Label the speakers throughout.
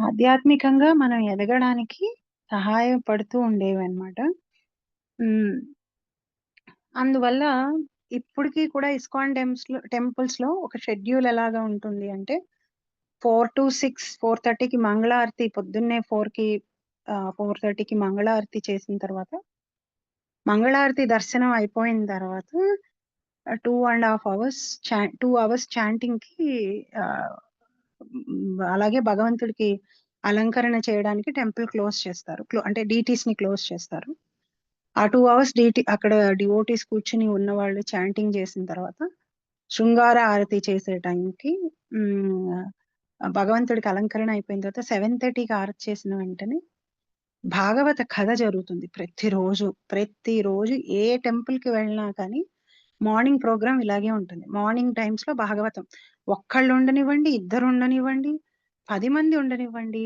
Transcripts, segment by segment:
Speaker 1: ఆధ్యాత్మికంగా మనం ఎదగడానికి సహాయపడుతూ ఉండేవన్నమాట. హ్మ్. అందువల్ల ఇప్పటికి కూడా ఇస్కాన్ టెంపుల్స్‌లో ఒక షెడ్యూల్ ఎలాగా ఉంటుంది అంటే 4-6 4:30కి మంగళారతి పొద్దున్నే 4:30కి మంగళారతి చేసిన తర్వాత, మంగళారతి దర్శనం అయిపోయిన తర్వాత 2½ అవర్స్ 2 అవర్స్ చాంటింగ్‌కి ఆహ్, అలాగే భగవంతుడికి అలంకరణ చేయడానికి టెంపుల్ క్లోజ్ చేస్తారు. అంటే డీటీస్‌ని క్లోజ్ చేస్తారు. ఆ 2 అవర్స్ అక్కడ డివోటీస్ కూర్చొని ఉన్నవాళ్ళు చాంటింగ్ చేసిన తర్వాత, శృంగార ఆరతి చేసే టైంకి హ్మ్. భగవంతుడికి అలంకరణ అయిపోయిన తర్వాత 7:30కి ఆరతి చేసిన వెంటనే భాగవత కథ జరుగుతుంది ప్రతిరోజు. ప్రతిరోజు ఏ టెంపుల్‌కి వెళ్ళినా కానీ మార్నింగ్ ప్రోగ్రామ్ ఇలాగే ఉంటుంది. మార్నింగ్ టైమ్స్‌లో భాగవతం. ఒక్కళ్ళు ఉండనివ్వండి, ఇద్దరు ఉండనివ్వండి, 10 మంది ఉండనివ్వండి,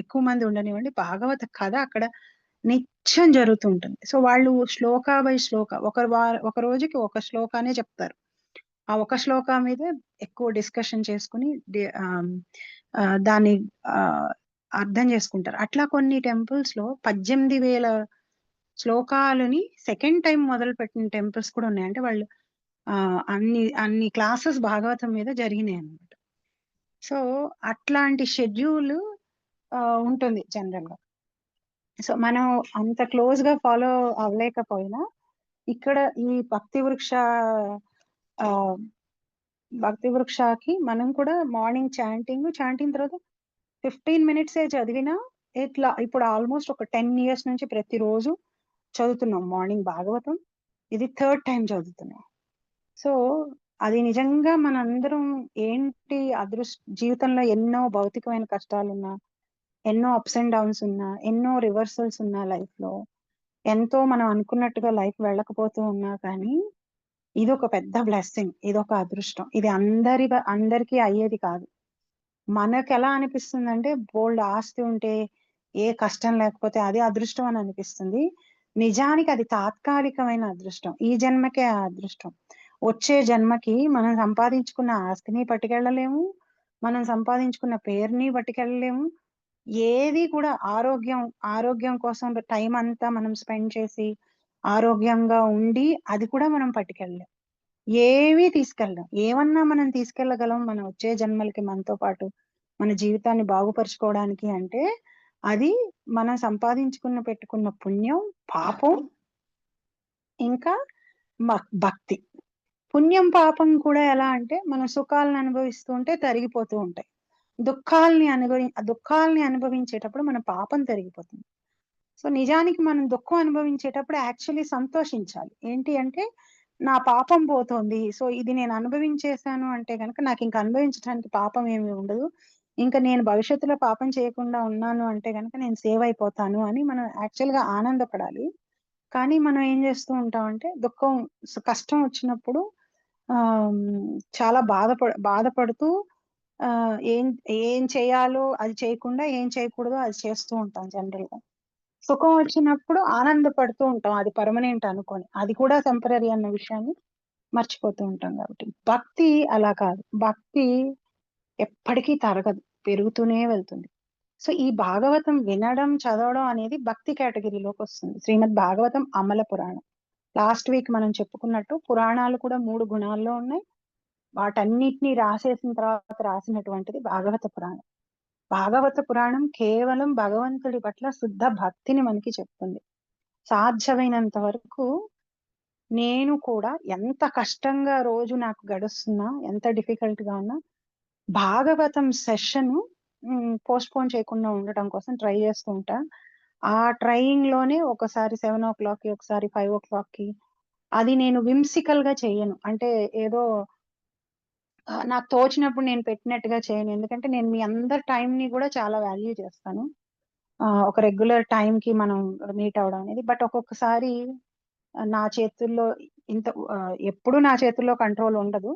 Speaker 1: ఎక్కువ మంది ఉండనివ్వండి, భాగవత కథ అక్కడ నిత్యం జరుగుతూ ఉంటుంది. సో, వాళ్ళు శ్లోక బై శ్లోక ఒక రోజుకి ఒక శ్లోకానే చెప్తారు. ఆ ఒక శ్లోక మీదే ఎక్కువ డిస్కషన్ చేసుకొని దాన్ని ఆహ్, అర్థం చేసుకుంటారు. అట్లా కొన్ని టెంపుల్స్‌లో 18,000 శ్లోకాలని సెకండ్ టైమ్ మొదలుపెట్టిన టెంపుల్స్ కూడా ఉన్నాయి. అంటే వాళ్ళు అన్ని అన్ని క్లాసెస్ భాగవతం మీద జరిగినాయన్నమాట. సో, అట్లాంటి షెడ్యూల్ ఉంటుంది జనరల్‌గా. సో, మనం అంత క్లోజ్‌గా ఫాలో అవ్వలేకపోయినా, ఇక్కడ ఈ ఆహ్, భక్తి వృక్షాకి మనం కూడా మార్నింగ్ చాంటింగ్ తర్వాత 15 మినిట్సే చదివినా ఇట్లా ఇప్పుడు ఆల్మోస్ట్ ఒక 10 ఇయర్స్ నుంచి ప్రతిరోజు చదువుతున్నాం మార్నింగ్ భాగవతం. ఇది థర్డ్ టైమ్ చదువుతున్నాం. సో, అది నిజంగా మనందరం ఏంటి జీవితంలో ఎన్నో భౌతికమైన కష్టాలున్నా, ఎన్నో అప్స్ అండ్ డౌన్స్ ఉన్నా, ఎన్నో రివర్సల్స్ ఉన్నా లైఫ్‌లో, ఎంతో మనం అనుకున్నట్టుగా లైఫ్ వెళ్ళకపోతూ ఉన్నా కానీ, ఇదొక పెద్ద బ్లెస్సింగ్. ఇదొక అదృష్టం. ఇది అందరికీ అయ్యేది కాదు. మనకెలా అనిపిస్తుందంటే బోలెడు ఆస్తి ఉంటే, ఏ కష్టం లేకపోతే అదే అదృష్టం అని అనిపిస్తుంది. నిజానికి అది తాత్కాలికమైన అదృష్టం. ఈ జన్మకే ఆ అదృష్టం. వచ్చే జన్మకి మనం సంపాదించుకున్న ఆస్తిని పట్టుకెళ్ళలేము. మనం సంపాదించుకున్న పేరుని పట్టుకెళ్ళలేము. ఏది కూడా ఆరోగ్యం కోసం టైం అంతా మనం స్పెండ్ చేసి, ఆరోగ్యంగా ఉండి, అది కూడా మనం పట్టుకెళ్ళలేం. ఏవీ తీసుకెళ్ళం. ఏమన్నా మనం తీసుకెళ్ళగలం మన వచ్చే జన్మలకి మనతో పాటు మన జీవితాన్ని బాగుపరుచుకోవడానికి అంటే, అది మనం పెట్టుకున్న పుణ్యం, పాపం, ఇంకా భక్తి. పుణ్యం, పాపం కూడా ఎలా అంటే మనం సుఖాలను అనుభవిస్తూ ఉంటే తరిగిపోతూ ఉంటాయి. దుఃఖాల్ని అనుభవించేటప్పుడు మన పాపం తరిగిపోతుంది. సో, నిజానికి మనం దుఃఖం అనుభవించేటప్పుడు యాక్చువల్లీ సంతోషించాలి. ఏంటి అంటే, నా పాపం పోతోంది. సో, ఇది నేను అనుభవించేసాను అంటే గనక నాకింక అనుభవించడానికి పాపం ఏమి ఉండదు. ఇంక నేను భవిష్యత్తులో పాపం చేయకుండా ఉన్నాను అంటే గనక నేను సేవ్ అయిపోతాను అని మనం యాక్చువల్‌గా ఆనందపడాలి. కానీ మనం ఏం చేస్తూ ఉంటామంటే కష్టం వచ్చినప్పుడు చాలా బాధపడుతూ ఏం ఏం చేయాలో అది చేయకుండా, ఏం చేయకూడదో అది చేస్తూ ఉంటాం జనరల్‌గా. సుఖం వచ్చినప్పుడు ఆనందపడుతూ ఉంటాం. అది పర్మనెంట్ అనుకోని. అది కూడా టెంపరరీ అన్న విషయాన్ని మర్చిపోతూ ఉంటాం కాబట్టి. భక్తి అలా కాదు. భక్తి ఎప్పటికీ తరగదు. పెరుగుతూనే వెళ్తుంది. సో, ఈ భాగవతం వినడం, చదవడం అనేది భక్తి కేటగిరీలోకొస్తుంది. శ్రీమద్ భాగవతం అమల పురాణం. లాస్ట్ వీక్ మనం చెప్పుకున్నట్టు పురాణాలు కూడా 3 గుణాల్లో ఉన్నాయి. వాటన్నిటిని రాసేసిన తర్వాత రాసినటువంటిది భాగవత పురాణం. భాగవత పురాణం కేవలం భగవంతుడి పట్ల శుద్ధ భక్తిని మనకి చెప్తుంది. సాధ్యమైనంత వరకు నేను కూడా ఎంత కష్టంగా రోజు నాకు గడుస్తున్నా, ఎంత డిఫికల్ట్‌గా ఉన్నా, భాగవతం సెషను పోస్ట్‌పోన్ చేయకుండా ఉండటం కోసం ట్రై చేస్తూ ఉంటా. ఆ ట్రైయింగ్‌లోనే ఒకసారి 7:00కి, ఒకసారి 5:00కి అది నేను విమ్సికల్‌గా చెయ్యను. అంటే ఏదో నాకు తోచినప్పుడు నేను పెట్టినట్టుగా చేయను. ఎందుకంటే నేను మీ అందరి టైంని గూడా చాలా వాల్యూ చేస్తాను. ఒక రెగ్యులర్ టైంకి మనం మీట్ అవ్వడం అనేది. బట్ ఒక్కొక్కసారి నా చేతుల్లో ఎప్పుడూ నా చేతుల్లో కంట్రోల్ ఉండదు.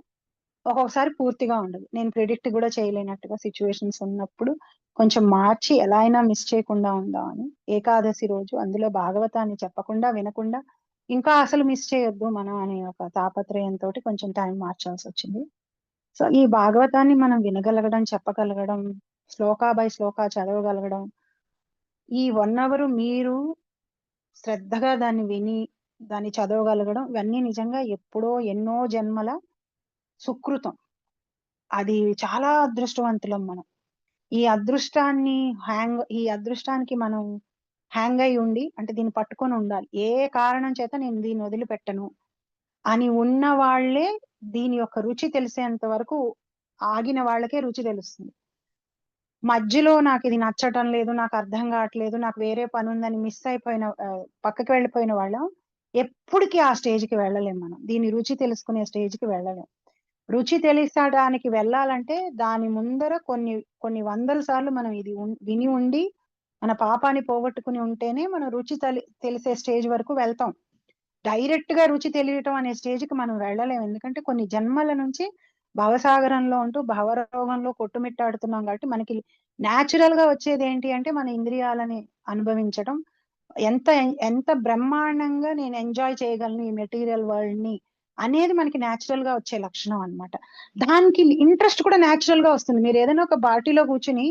Speaker 1: ఒక్కొక్కసారి పూర్తిగా ఉండదు. నేను ప్రిడిక్ట్ గూడా చేయలేనట్టుగా సిట్యుయేషన్స్ ఉన్నప్పుడు కొంచెం మార్చి ఎలా అయినా మిస్ చేయకుండా ఉందామని ఏకాదశి రోజు అందులో భాగవతాన్ని చెప్పకుండా, వినకుండా ఇంకా అసలు మిస్ చేయొద్దు మనం అనే ఒక తాపత్రయంతోటి కొంచెం టైం మార్చాల్సొచ్చింది. సో, ఈ భాగవతాన్ని మనం వినగలగడం, చెప్పగలగడం శ్లోకా బై శ్లోకా చదవగలగడం, ఈ 1 అవర్ మీరు శ్రద్ధగా దాన్ని విని, దాన్ని చదవగలగడం, ఇవన్నీ నిజంగా ఎప్పుడో ఎన్నో జన్మల సుకృతం. అది చాలా అదృష్టవంతులం మనం. ఈ అదృష్టాన్ని ఈ అదృష్టానికి మనం హ్యాంగ్ అయి ఉండి, అంటే దీన్ని పట్టుకొని ఉండాలి. ఏ కారణం చేత నేను దీన్ని వదిలిపెట్టను అని ఉన్న వాళ్ళే దీని యొక్క రుచి తెలిసేంత వరకు ఆగిన వాళ్ళకే రుచి తెలుస్తుంది. మధ్యలో నాకిది నచ్చటం లేదు, నాకర్థం గాట్లేదు, నాకు వేరే పనుందని మిస్ అయిపోయిన పక్కకి వెళ్ళిపోయిన వాళ్ళం ఎప్పటికి ఆ స్టేజ్‌కి వెళ్ళలేం మనం. దీని రుచి తెలుసుకునే స్టేజ్‌కి వెళ్ళలేం. రుచి తెలిసడానికి వెళ్ళాలంటే దాని ముందర కొన్ని వందల సార్లు మనం ఇది విని ఉండి, మన పాపాన్ని పోగొట్టుకుని ఉంటేనే మనం రుచి తెలిసే స్టేజ్ వరకు వెళ్తాం. డైరెక్ట్‌గా రుచి తెలియటం అనే స్టేజ్‌కి మనం వెళ్ళలేం. ఎందుకంటే కొన్ని జన్మల నుంచి భవసాగరంలో ఉంటూ భవరోగంలో కొట్టుమిట్టాడుతున్నాం కాబట్టి మనకి నేచురల్‌గా వచ్చేదేంటి అంటే మన ఇంద్రియాలని అనుభవించటం. ఎంత ఎంత బ్రహ్మాండంగా నేను ఎంజాయ్ చేయగలను ఈ మెటీరియల్ వరల్డ్‌ని అనేది మనకి నేచురల్‌గా వచ్చే లక్షణం అన్నమాట. దానికి ఇంట్రెస్ట్ కూడా నేచురల్‌గా వస్తుంది. మీరేదైనా ఒక పార్టీలో కూర్చొని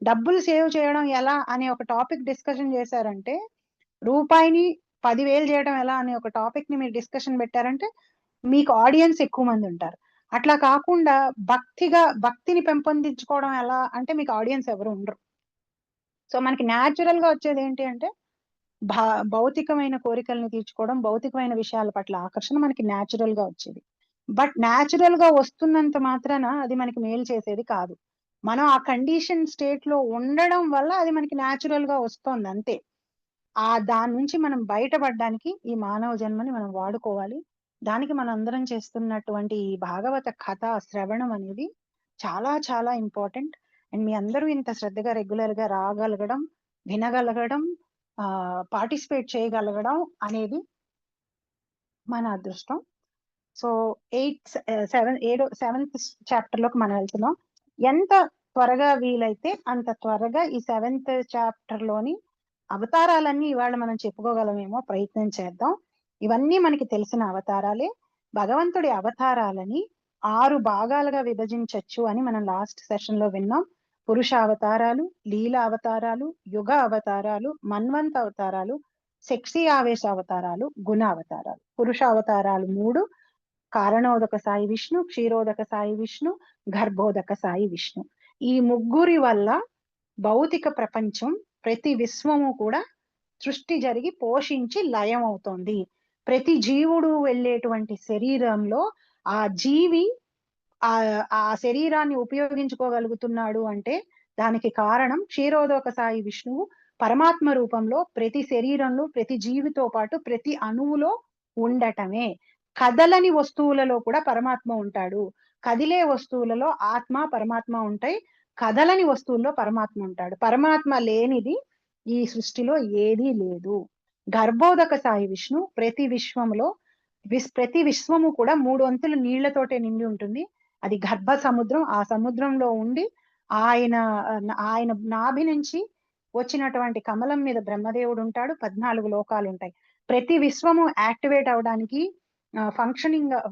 Speaker 1: డబ్బులు సేవ్ చేయడం ఎలా అనే ఒక టాపిక్ డిస్కషన్ చేశారంటే, రూపాయిని 10,000 చేయడం ఎలా అనే ఒక టాపిక్‌ని మీరు డిస్కషన్ పెట్టారంటే, మీకు ఆడియన్స్ ఎక్కువ మంది ఉంటారు. అట్లా కాకుండా భక్తిని పెంపొందించుకోవడం ఎలా అంటే మీకు ఆడియన్స్ ఎవరు ఉండరు. సో, మనకి నేచురల్‌గా వచ్చేదేంటి అంటే భా భౌతికమైన కోరికల్ని తీర్చుకోవడం, భౌతికమైన విషయాల పట్ల ఆకర్షణ మనకి నేచురల్‌గా వచ్చేది. బట్ నేచురల్‌గా వస్తున్నంత మాత్రాన అది మనకి మేలు చేసేది కాదు. మనం ఆ కండిషన్ స్టేట్‌లో ఉండడం వల్ల అది మనకి నేచురల్‌గా వస్తోంది అంతే. దాని నుంచి మనం బయటపడడానికి ఈ మానవ జన్మని మనం వాడుకోవాలి. దానికి మనందరం చేస్తున్నటువంటి ఈ భాగవత కథ శ్రవణం అనేది చాలా చాలా ఇంపార్టెంట్. అండ్ మీ అందరూ ఇంత శ్రద్ధగా రెగ్యులర్‌గా రాగలగడం, వినగలగడం, పార్టిసిపేట్ చేయగలగడం అనేది మన అదృష్టం. సో, 7th చాప్టర్‌లోకి మనం వెళ్తున్నాం. ఎంత త్వరగా వీలైతే అంత త్వరగా ఈ 7th చాప్టర్‌లోని అవతారాలన్నీ ఇవాళ మనం చెప్పుకోగలమేమో ప్రయత్నం చేద్దాం. ఇవన్నీ మనకి తెలిసిన అవతారాలే. భగవంతుడి అవతారాలని 6 భాగాలుగా విభజించొచ్చు అని మనం లాస్ట్ సెషన్‌లో విన్నాం. పురుష అవతారాలు, లీల అవతారాలు, యుగ అవతారాలు, మన్వంత అవతారాలు, శక్తి ఆవేశ అవతారాలు, గుణ అవతారాలు. పురుష అవతారాలు 3, కారణోదక సాయి విష్ణు, క్షీరోదక సాయి విష్ణు, గర్భోదక సాయి విష్ణు. ఈ ముగ్గురి వల్ల భౌతిక ప్రపంచం, ప్రతి విశ్వము కూడా సృష్టి జరిగి పోషించి లయం అవుతోంది. ప్రతి జీవుడు వెళ్ళేటువంటి శరీరంలో ఆ జీవి ఆ శరీరాన్ని ఉపయోగించుకోగలుగుతున్నాడు అంటే దానికి కారణం క్షీరోదక సాయి విష్ణువు పరమాత్మ రూపంలో ప్రతి శరీరంలో, ప్రతి జీవితో పాటు ప్రతి అణువులో ఉండటమే. కదలని వస్తువులలో కూడా పరమాత్మ ఉంటాడు. కదిలే వస్తువులలో ఆత్మ, పరమాత్మ ఉంటాయి. కదలని వస్తువుల్లో పరమాత్మ ఉంటాడు. పరమాత్మ లేనిది ఈ సృష్టిలో ఏదీ లేదు. గర్భోదక సాయి విష్ణు ప్రతి విశ్వము కూడా 3 వంతులు నీళ్లతోటే నిండి ఉంటుంది. అది గర్భ సముద్రం. ఆ సముద్రంలో ఉండి ఆయన ఆయన నాభి నుంచి వచ్చినటువంటి కమలం మీద బ్రహ్మదేవుడు ఉంటాడు. 14 లోకాలుంటాయి. ప్రతి విశ్వము యాక్టివేట్ అవ్వడానికి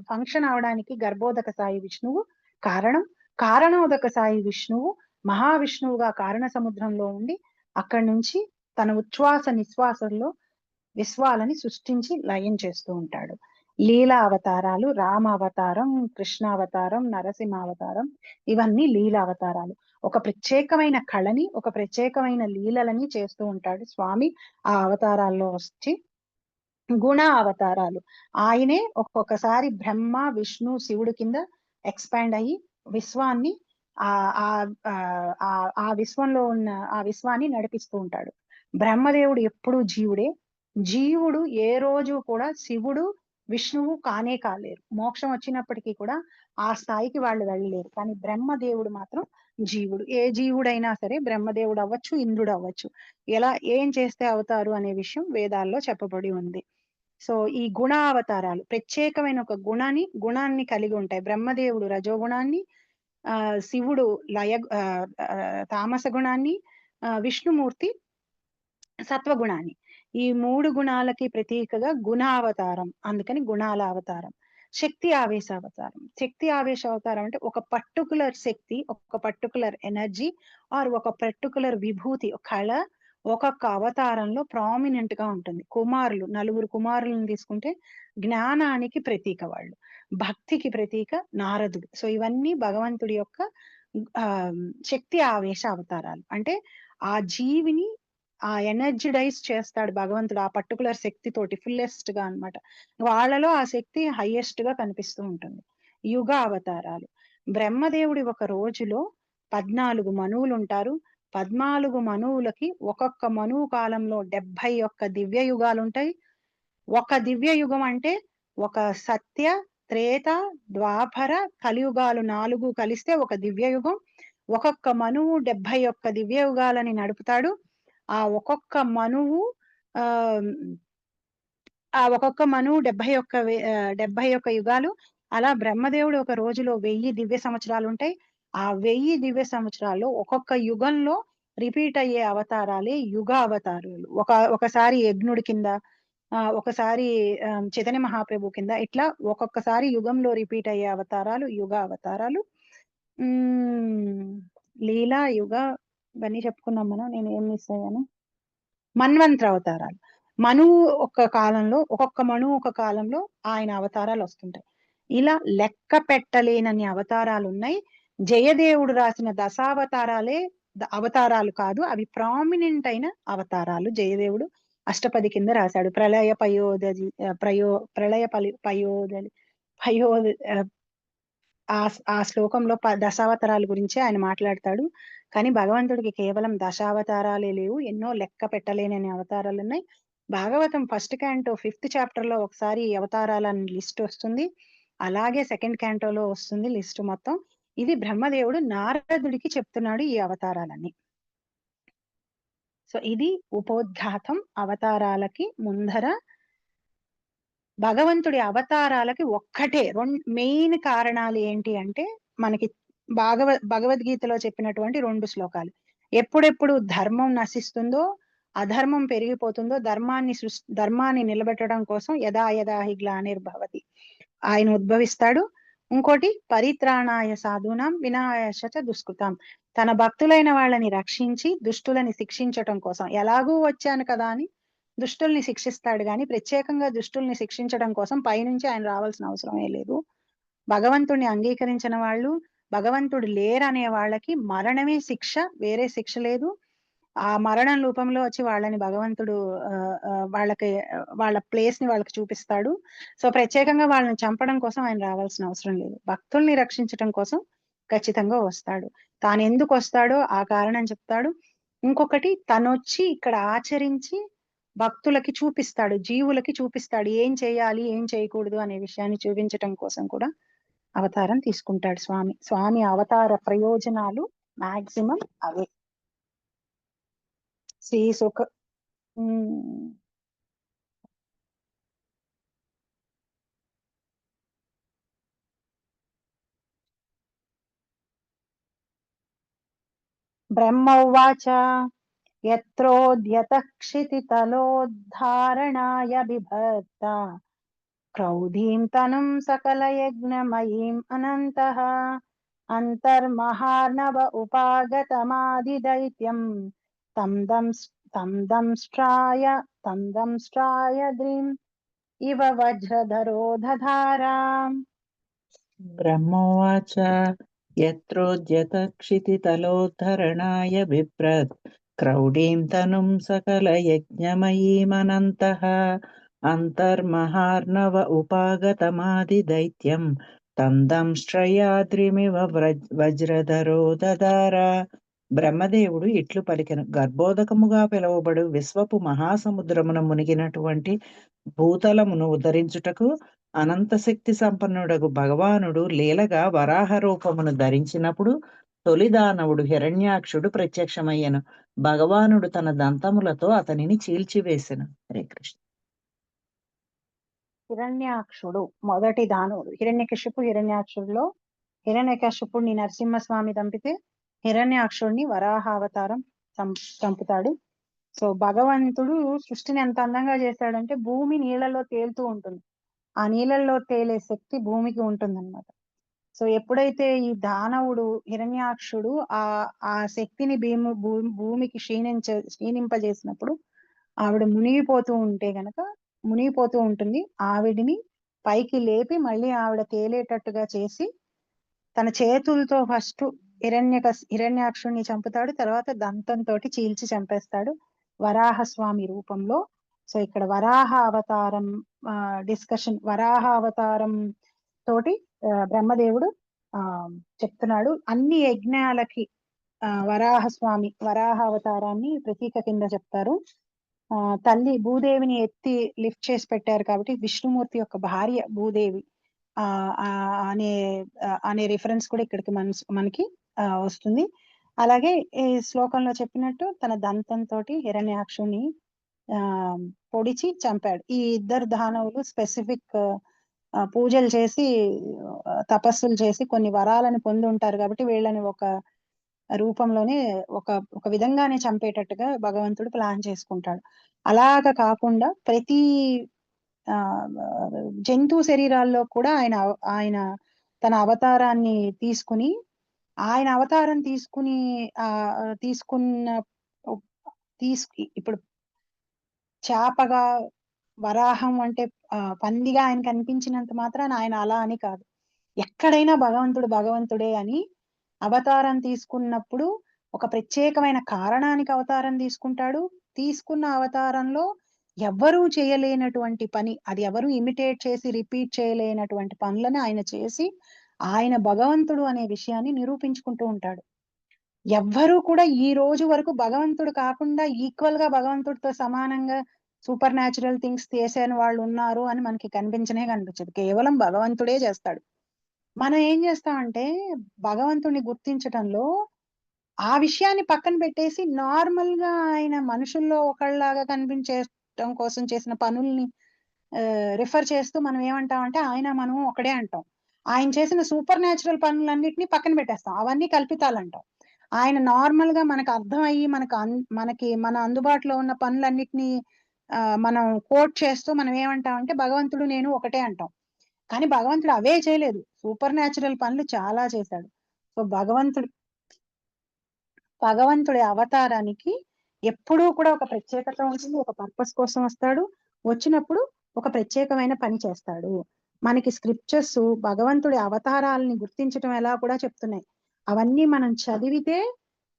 Speaker 1: ఫంక్షన్ అవ్వడానికి గర్భోదక సాయి విష్ణువు కారణం. కారణోదక సాయి విష్ణువు మహావిష్ణువుగా కారణ సముద్రంలో ఉండి అక్కడి నుంచి తన ఉచ్ఛ్వాస నిశ్వాసంలో విశ్వాలని సృష్టించి లయం చేస్తూ ఉంటాడు. లీలా అవతారాలు, రామ అవతారం, కృష్ణ అవతారం, నరసింహ అవతారం, ఇవన్నీ లీలా అవతారాలు. ఒక ప్రత్యేకమైన కళని, ఒక ప్రత్యేకమైన లీలలని చేస్తూ ఉంటాడు స్వామి ఆ అవతారాల్లో వచ్చి. గుణ అవతారాలు, ఆయనే ఒక్కొక్కసారి బ్రహ్మ, విష్ణు, శివుడు కింద ఎక్స్పాండ్ అయ్యి విశ్వాన్ని ఆ ఆ ఆ విశ్వంలో ఉన్న ఆ విశ్వాన్ని నడిపిస్తూ ఉంటాడు. బ్రహ్మదేవుడు ఎప్పుడూ జీవుడే. జీవుడు ఏ రోజు కూడా శివుడు, విష్ణువు కానే కాలేరు. మోక్షం వచ్చినప్పటికీ కూడా ఆ స్థాయికి వాళ్ళు వెళ్ళలేరు. కానీ బ్రహ్మదేవుడు మాత్రం జీవుడు. ఏ జీవుడైనా సరే బ్రహ్మదేవుడు అవ్వచ్చు, ఇంద్రుడు అవ్వచ్చు. ఎలా ఏం చేస్తే అవుతారు అనే విషయం వేదాల్లో చెప్పబడి ఉంది. సో ఈ గుణావతారాలు ప్రత్యేకమైన ఒక గుణాన్ని కలిగి ఉంటాయి. బ్రహ్మదేవుడు రజోగుణాన్ని, శివుడు తామస గుణాన్ని, విష్ణుమూర్తి సత్వగుణాన్ని. ఈ 3 గుణాలకి ప్రతీకగా గుణావతారం. అందుకని గుణాల అవతారం. శక్తి ఆవేశ అవతారం. శక్తి ఆవేశ అవతారం అంటే ఒక పర్టికులర్ శక్తి, ఒక పర్టికులర్ ఎనర్జీ ఆర్ ఒక పర్టికులర్ విభూతి, కళ ఒక్కొక్క అవతారంలో ప్రామినెంట్ గా ఉంటుంది. కుమారులు, నలుగురు కుమారులను తీసుకుంటే జ్ఞానానికి ప్రతీక వాళ్ళు, భక్తికి ప్రతీక నారదుడు. సో ఇవన్నీ భగవంతుడి యొక్క ఆ శక్తి ఆవేశ అవతారాలు. అంటే ఆ జీవిని ఆ ఎనర్జిడైజ్ చేస్తాడు భగవంతుడు ఆ పర్టికులర్ శక్తి తోటి, ఫుల్లెస్ట్ గా అన్నమాట. వాళ్ళలో ఆ శక్తి హైయెస్ట్ గా కనిపిస్తూ ఉంటుంది. యుగ అవతారాలు. బ్రహ్మదేవుడి ఒక రోజులో 14 మనువులు ఉంటారు. 14 మనువులకి ఒక్కొక్క మనువు కాలంలో 71 దివ్య యుగాలు ఉంటాయి. ఒక దివ్య యుగం అంటే ఒక సత్య, త్రేత, ద్వాపర, కలియుగాలు 4 కలిస్తే ఒక దివ్య యుగం. ఒక్కొక్క మనువు 71 దివ్య యుగాలని నడుపుతాడు. ఆ ఒక్కొక్క మనువు ఆ ఆ ఒక్కొక్క మనువు 71 యుగాలు. అలా బ్రహ్మదేవుడు ఒక రోజులో 1000 దివ్య సంవత్సరాలు ఉంటాయి. ఆ 1000 దివ్య సంవత్సరాల్లో ఒక్కొక్క యుగంలో రిపీట్ అయ్యే అవతారాలే యుగ అవతారాలు. ఒకసారి యజ్ఞుడి కింద, ఒకసారి చైతన్య మహాప్రభు కింద, ఇట్లా ఒక్కొక్కసారి యుగంలో రిపీట్ అయ్యే అవతారాలు యుగ అవతారాలు. లీలా యుగ ఇవన్నీ చెప్పుకున్నాం మనం. నేను ఏం మిస్ అయ్యాను? మన్వంతర అవతారాలు. మనువు ఒక కాలంలో, ఒక్కొక్క మనువు ఒక కాలంలో ఆయన అవతారాలు వస్తుంటాయి. ఇలా లెక్క పెట్టలేనన్ని అవతారాలు ఉన్నాయి. జయదేవుడు రాసిన దశావతారాలే అవతారాలు కాదు, అవి ప్రామినెంట్ అయిన అవతారాలు. జయదేవుడు అష్టపది కింద రాశాడు. ప్రళయ పయోదజి ప్రళయ పయోదలి పయో ఆ శ్లోకంలో దశావతారాల గురించి ఆయన మాట్లాడతాడు. కానీ భగవంతుడికి కేవలం దశావతారాలే లేవు, ఎన్నో లెక్క పెట్టలేనని అవతారాలు ఉన్నాయి. Bhagavatam first canto 5th chapter లో ఒకసారి ఈ అవతారాలని లిస్ట్ వస్తుంది. అలాగే సెకండ్ క్యాంటోలో వస్తుంది లిస్ట్ మొత్తం. ఇది బ్రహ్మదేవుడు నారదుడికి చెప్తున్నాడు ఈ అవతారాలన్నీ. సో ఇది ఉపోద్ఘాతం. అవతారాలకి ముందర భగవంతుడి అవతారాలకి ఒక్కటే మెయిన్ కారణాలు ఏంటి అంటే, మనకి భగవద్గీతలో చెప్పినటువంటి 2 శ్లోకాలు. ఎప్పుడెప్పుడు ధర్మం నశిస్తుందో, అధర్మం పెరిగిపోతుందో, ధర్మాన్ని నిలబెట్టడం కోసం యదా యదా హి గ్లానిర్భవతి ఆయన ఉద్భవిస్తాడు. ఇంకోటి పరిత్రాణాయ సాధూనాం వినాశాయ దుష్కృతాం, తన భక్తులైన వాళ్ళని రక్షించి దుష్టులని శిక్షించటం కోసం. ఎలాగూ వచ్చాను కదా అని దుష్టుల్ని శిక్షిస్తాడు, గాని ప్రత్యేకంగా దుష్టుల్ని శిక్షించడం కోసం పైనుంచి ఆయన రావాల్సిన అవసరమే లేదు. భగవంతుడిని అంగీకరించిన వాళ్ళు, భగవంతుడు లేరనే వాళ్ళకి మరణమే శిక్ష, వేరే శిక్ష లేదు. ఆ మరణం రూపంలో వచ్చి వాళ్ళని భగవంతుడు వాళ్ళకి వాళ్ళ ప్లేస్ ని వాళ్ళకి చూపిస్తాడు. సో ప్రత్యేకంగా వాళ్ళని చంపడం కోసం ఆయన రావాల్సిన అవసరం లేదు. భక్తుల్ని రక్షించడం కోసం ఖచ్చితంగా వస్తాడు. తాను ఎందుకు వస్తాడో ఆ కారణం చెప్తాడు. ఇంకొకటి, తనొచ్చి ఇక్కడ ఆచరించి భక్తులకి చూపిస్తాడు, జీవులకి చూపిస్తాడు ఏం చేయాలి ఏం చేయకూడదు అనే విషయాన్ని చూపించటం కోసం కూడా అవతారం తీసుకుంటాడు స్వామి. స్వామి అవతార ప్రయోజనాలు మాక్సిమం అవే. శ్రీ సుఖ బ్రహ్మోవాచ యత్రోద్యత క్షితితలోద్ధారణాయ బిభర్త క్రౌధీం తనుం సకలయజ్ఞమయీం అనంతః అంతర్మహార్ణవ ఉపాగతమాదిదైత్యం తం దంష్ట్రాయ ద్రీం ఇవ వజ్రధరో దధారా.
Speaker 2: బ్రహ్మోవాచ యత్రోద్యతక్షితితలోద్ధరణాయ బిభ్రత్ క్రౌడీం తనుం సకలయజ్ఞమయీమనంతః అంతర్మహార్ణవ ఉపాగతమాదిదైత్యం తం దంష్ట్రయాద్రిమివ వజ్రధరో దదార. బ్రహ్మదేవుడు ఇట్లు పలికెను. గర్భోదకముగా పిలువబడు విశ్వపు మహాసముద్రమున మునిగినటువంటి భూతలమును ఉద్ధరించుటకు అనంత శక్తి సంపన్నుడగు భగవానుడు లీలగా వరాహ రూపమును ధరించినప్పుడు తొలి దానవుడు హిరణ్యాక్షుడు ప్రత్యక్షమయ్యను. భగవానుడు తన దంతములతో అతనిని చీల్చివేసెను. హరే కృష్ణ.
Speaker 1: హిరణ్యాక్షుడు మొదటి దానవుడు. హిరణ్యాక్షుడిలో హిరణ్యకశిపుడిని నరసింహస్వామి చంపితే హిరణ్యాక్షుడిని వరాహావతారం చంపుతాడు. సో భగవంతుడు సృష్టిని ఎంత అందంగా చేశాడంటే, భూమి నీళ్లలో తేలుతూ ఉంటుంది. ఆ నీళ్ళల్లో తేలే శక్తి భూమికి ఉంటుందన్నమాట. సో ఎప్పుడైతే ఈ దానవుడు హిరణ్యాక్షుడు ఆ శక్తిని భూమికి క్షీణింపజేసినప్పుడు ఆవిడ మునిగిపోతూ ఉంటే గనక మునిగిపోతూ ఉంటుంది. ఆవిడిని పైకి లేపి మళ్ళీ ఆవిడ తేలేటట్టుగా చేసి తన చేతులతో ఫస్ట్ హిరణ్యాక్షుడిని చంపుతాడు. తర్వాత దంతంతోటి చీల్చి చంపేస్తాడు వరాహస్వామి రూపంలో. సో ఇక్కడ వరాహ అవతారం వరాహ అవతారం తోటి బ్రహ్మదేవుడు ఆ చెప్తున్నాడు. అన్ని యజ్ఞాలకి వరాహ అవతారాన్ని ప్రతీక కింద చెప్తారు. తల్లి భూదేవిని ఎత్తి లిఫ్ట్ చేసి పెట్టారు కాబట్టి విష్ణుమూర్తి యొక్క భార్య భూదేవి ఆ ఆ అనే అనే రిఫరెన్స్ కూడా ఇక్కడికి మనకి వస్తుంది. అలాగే ఈ శ్లోకంలో చెప్పినట్టు తన దంతంతో హిరణ్యాక్షుని ఆ పొడిచి చంపాడు. ఈ ఇద్దరు దానవులు స్పెసిఫిక్ పూజలు చేసి తపస్సులు చేసి కొన్ని వరాలను పొంది ఉంటారు కాబట్టి వీళ్ళని ఒక రూపంలోనే ఒక విధంగానే చంపేటట్టుగా భగవంతుడు ప్లాన్ చేసుకుంటాడు. అలాగ కాకుండా ప్రతి ఆ జంతు శరీరాల్లో కూడా ఆయన తన అవతారాన్ని తీసుకుని ఆయన అవతారం తీసుకున్న ఇప్పుడు చేపగా వరాహం అంటే పందిగా ఆయన కనిపించినంత మాత్రాన ఆయన అలా అని కాదు. ఎక్కడైనా భగవంతుడే అని అవతారం తీసుకున్నప్పుడు ఒక ప్రత్యేకమైన కారణానికి అవతారం తీసుకుంటాడు. తీసుకున్న అవతారంలో ఎవ్వరూ చేయలేనటువంటి పని, అది ఎవరు ఇమిటేట్ చేసి రిపీట్ చేయలేనటువంటి పనులను ఆయన చేసి ఆయన భగవంతుడు అనే విషయాన్ని నిరూపించుకుంటూ ఉంటాడు. ఎవ్వరూ కూడా ఈ రోజు వరకు భగవంతుడు కాకుండా ఈక్వల్ గా భగవంతుడితో సమానంగా సూపర్ న్యాచురల్ థింగ్స్ చేసిన వాళ్ళు ఉన్నారు అని మనకి కనిపించదు. కేవలం భగవంతుడే చేస్తాడు. మనం ఏం చేస్తామంటే భగవంతుడిని గుర్తించటంలో ఆ విషయాన్ని పక్కన పెట్టేసి నార్మల్ గా ఆయన మనుషుల్లో ఒకళ్ళలాగా కనిపించడం కోసం చేసిన పనుల్ని రిఫర్ చేస్తూ మనం ఏమంటామంటే మనం ఒకడే అంటాం. ఆయన చేసిన సూపర్ న్యాచురల్ పనులన్నిటినీ పక్కన పెట్టేస్తాం. అవన్నీ కల్పితాలు అంటాం. ఆయన నార్మల్ గా మనకు అర్థమయ్యి మనకి మన అందుబాటులో ఉన్న పనులన్నిటినీ మనం కోట్ చేస్తూ మనం ఏమంటామంటే భగవంతుడు నేను ఒకటే అంటాం. కానీ భగవంతుడు అవే చేయలేదు, సూపర్ న్యాచురల్ పనులు చాలా చేశాడు. సో భగవంతుడి అవతారానికి ఎప్పుడూ కూడా ఒక ప్రత్యేకత ఉంటుంది. ఒక పర్పస్ కోసం వస్తాడు. వచ్చినప్పుడు ఒక ప్రత్యేకమైన పని చేస్తాడు. మనకి స్క్రిప్చర్స్ భగవంతుడి అవతారాలని గుర్తించటం ఎలా కూడా చెప్తున్నాయి. అవన్నీ మనం చదివితే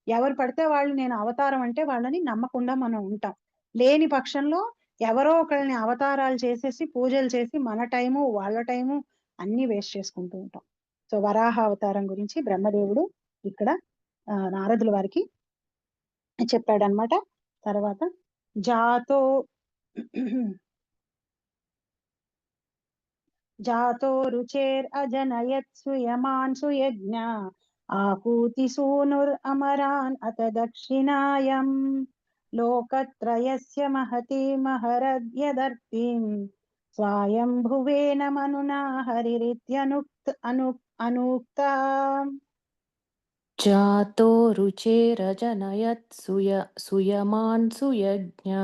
Speaker 1: ఎవరు పడితే వాళ్ళు నేను అవతారం అంటే వాళ్ళని నమ్మకుండా మనం ఉంటాం. లేని పక్షంలో ఎవరో ఒకళ్ళని అవతారాలు చేసేసి పూజలు చేసి మన టైము వాళ్ళ టైము అన్ని వేస్ట్ చేసుకుంటూ ఉంటాం. సో వరాహ అవతారం గురించి బ్రహ్మదేవుడు ఇక్కడ నారదుల వారికి చెప్పాడనమాట. తర్వాత జాతో రుచేర్ అజనయత్ సుయమాన్ సుయజ్ఞ ఆకూతి సూనుర్ అమరాన్ అత దక్షిణాయం లోకత్రయస్య మహతి మహరద్యదర్తిం స్వయంభువేన మనునా అనూక్త
Speaker 3: जातो रुचेरजनयत् सुयमान् सुयज्ञा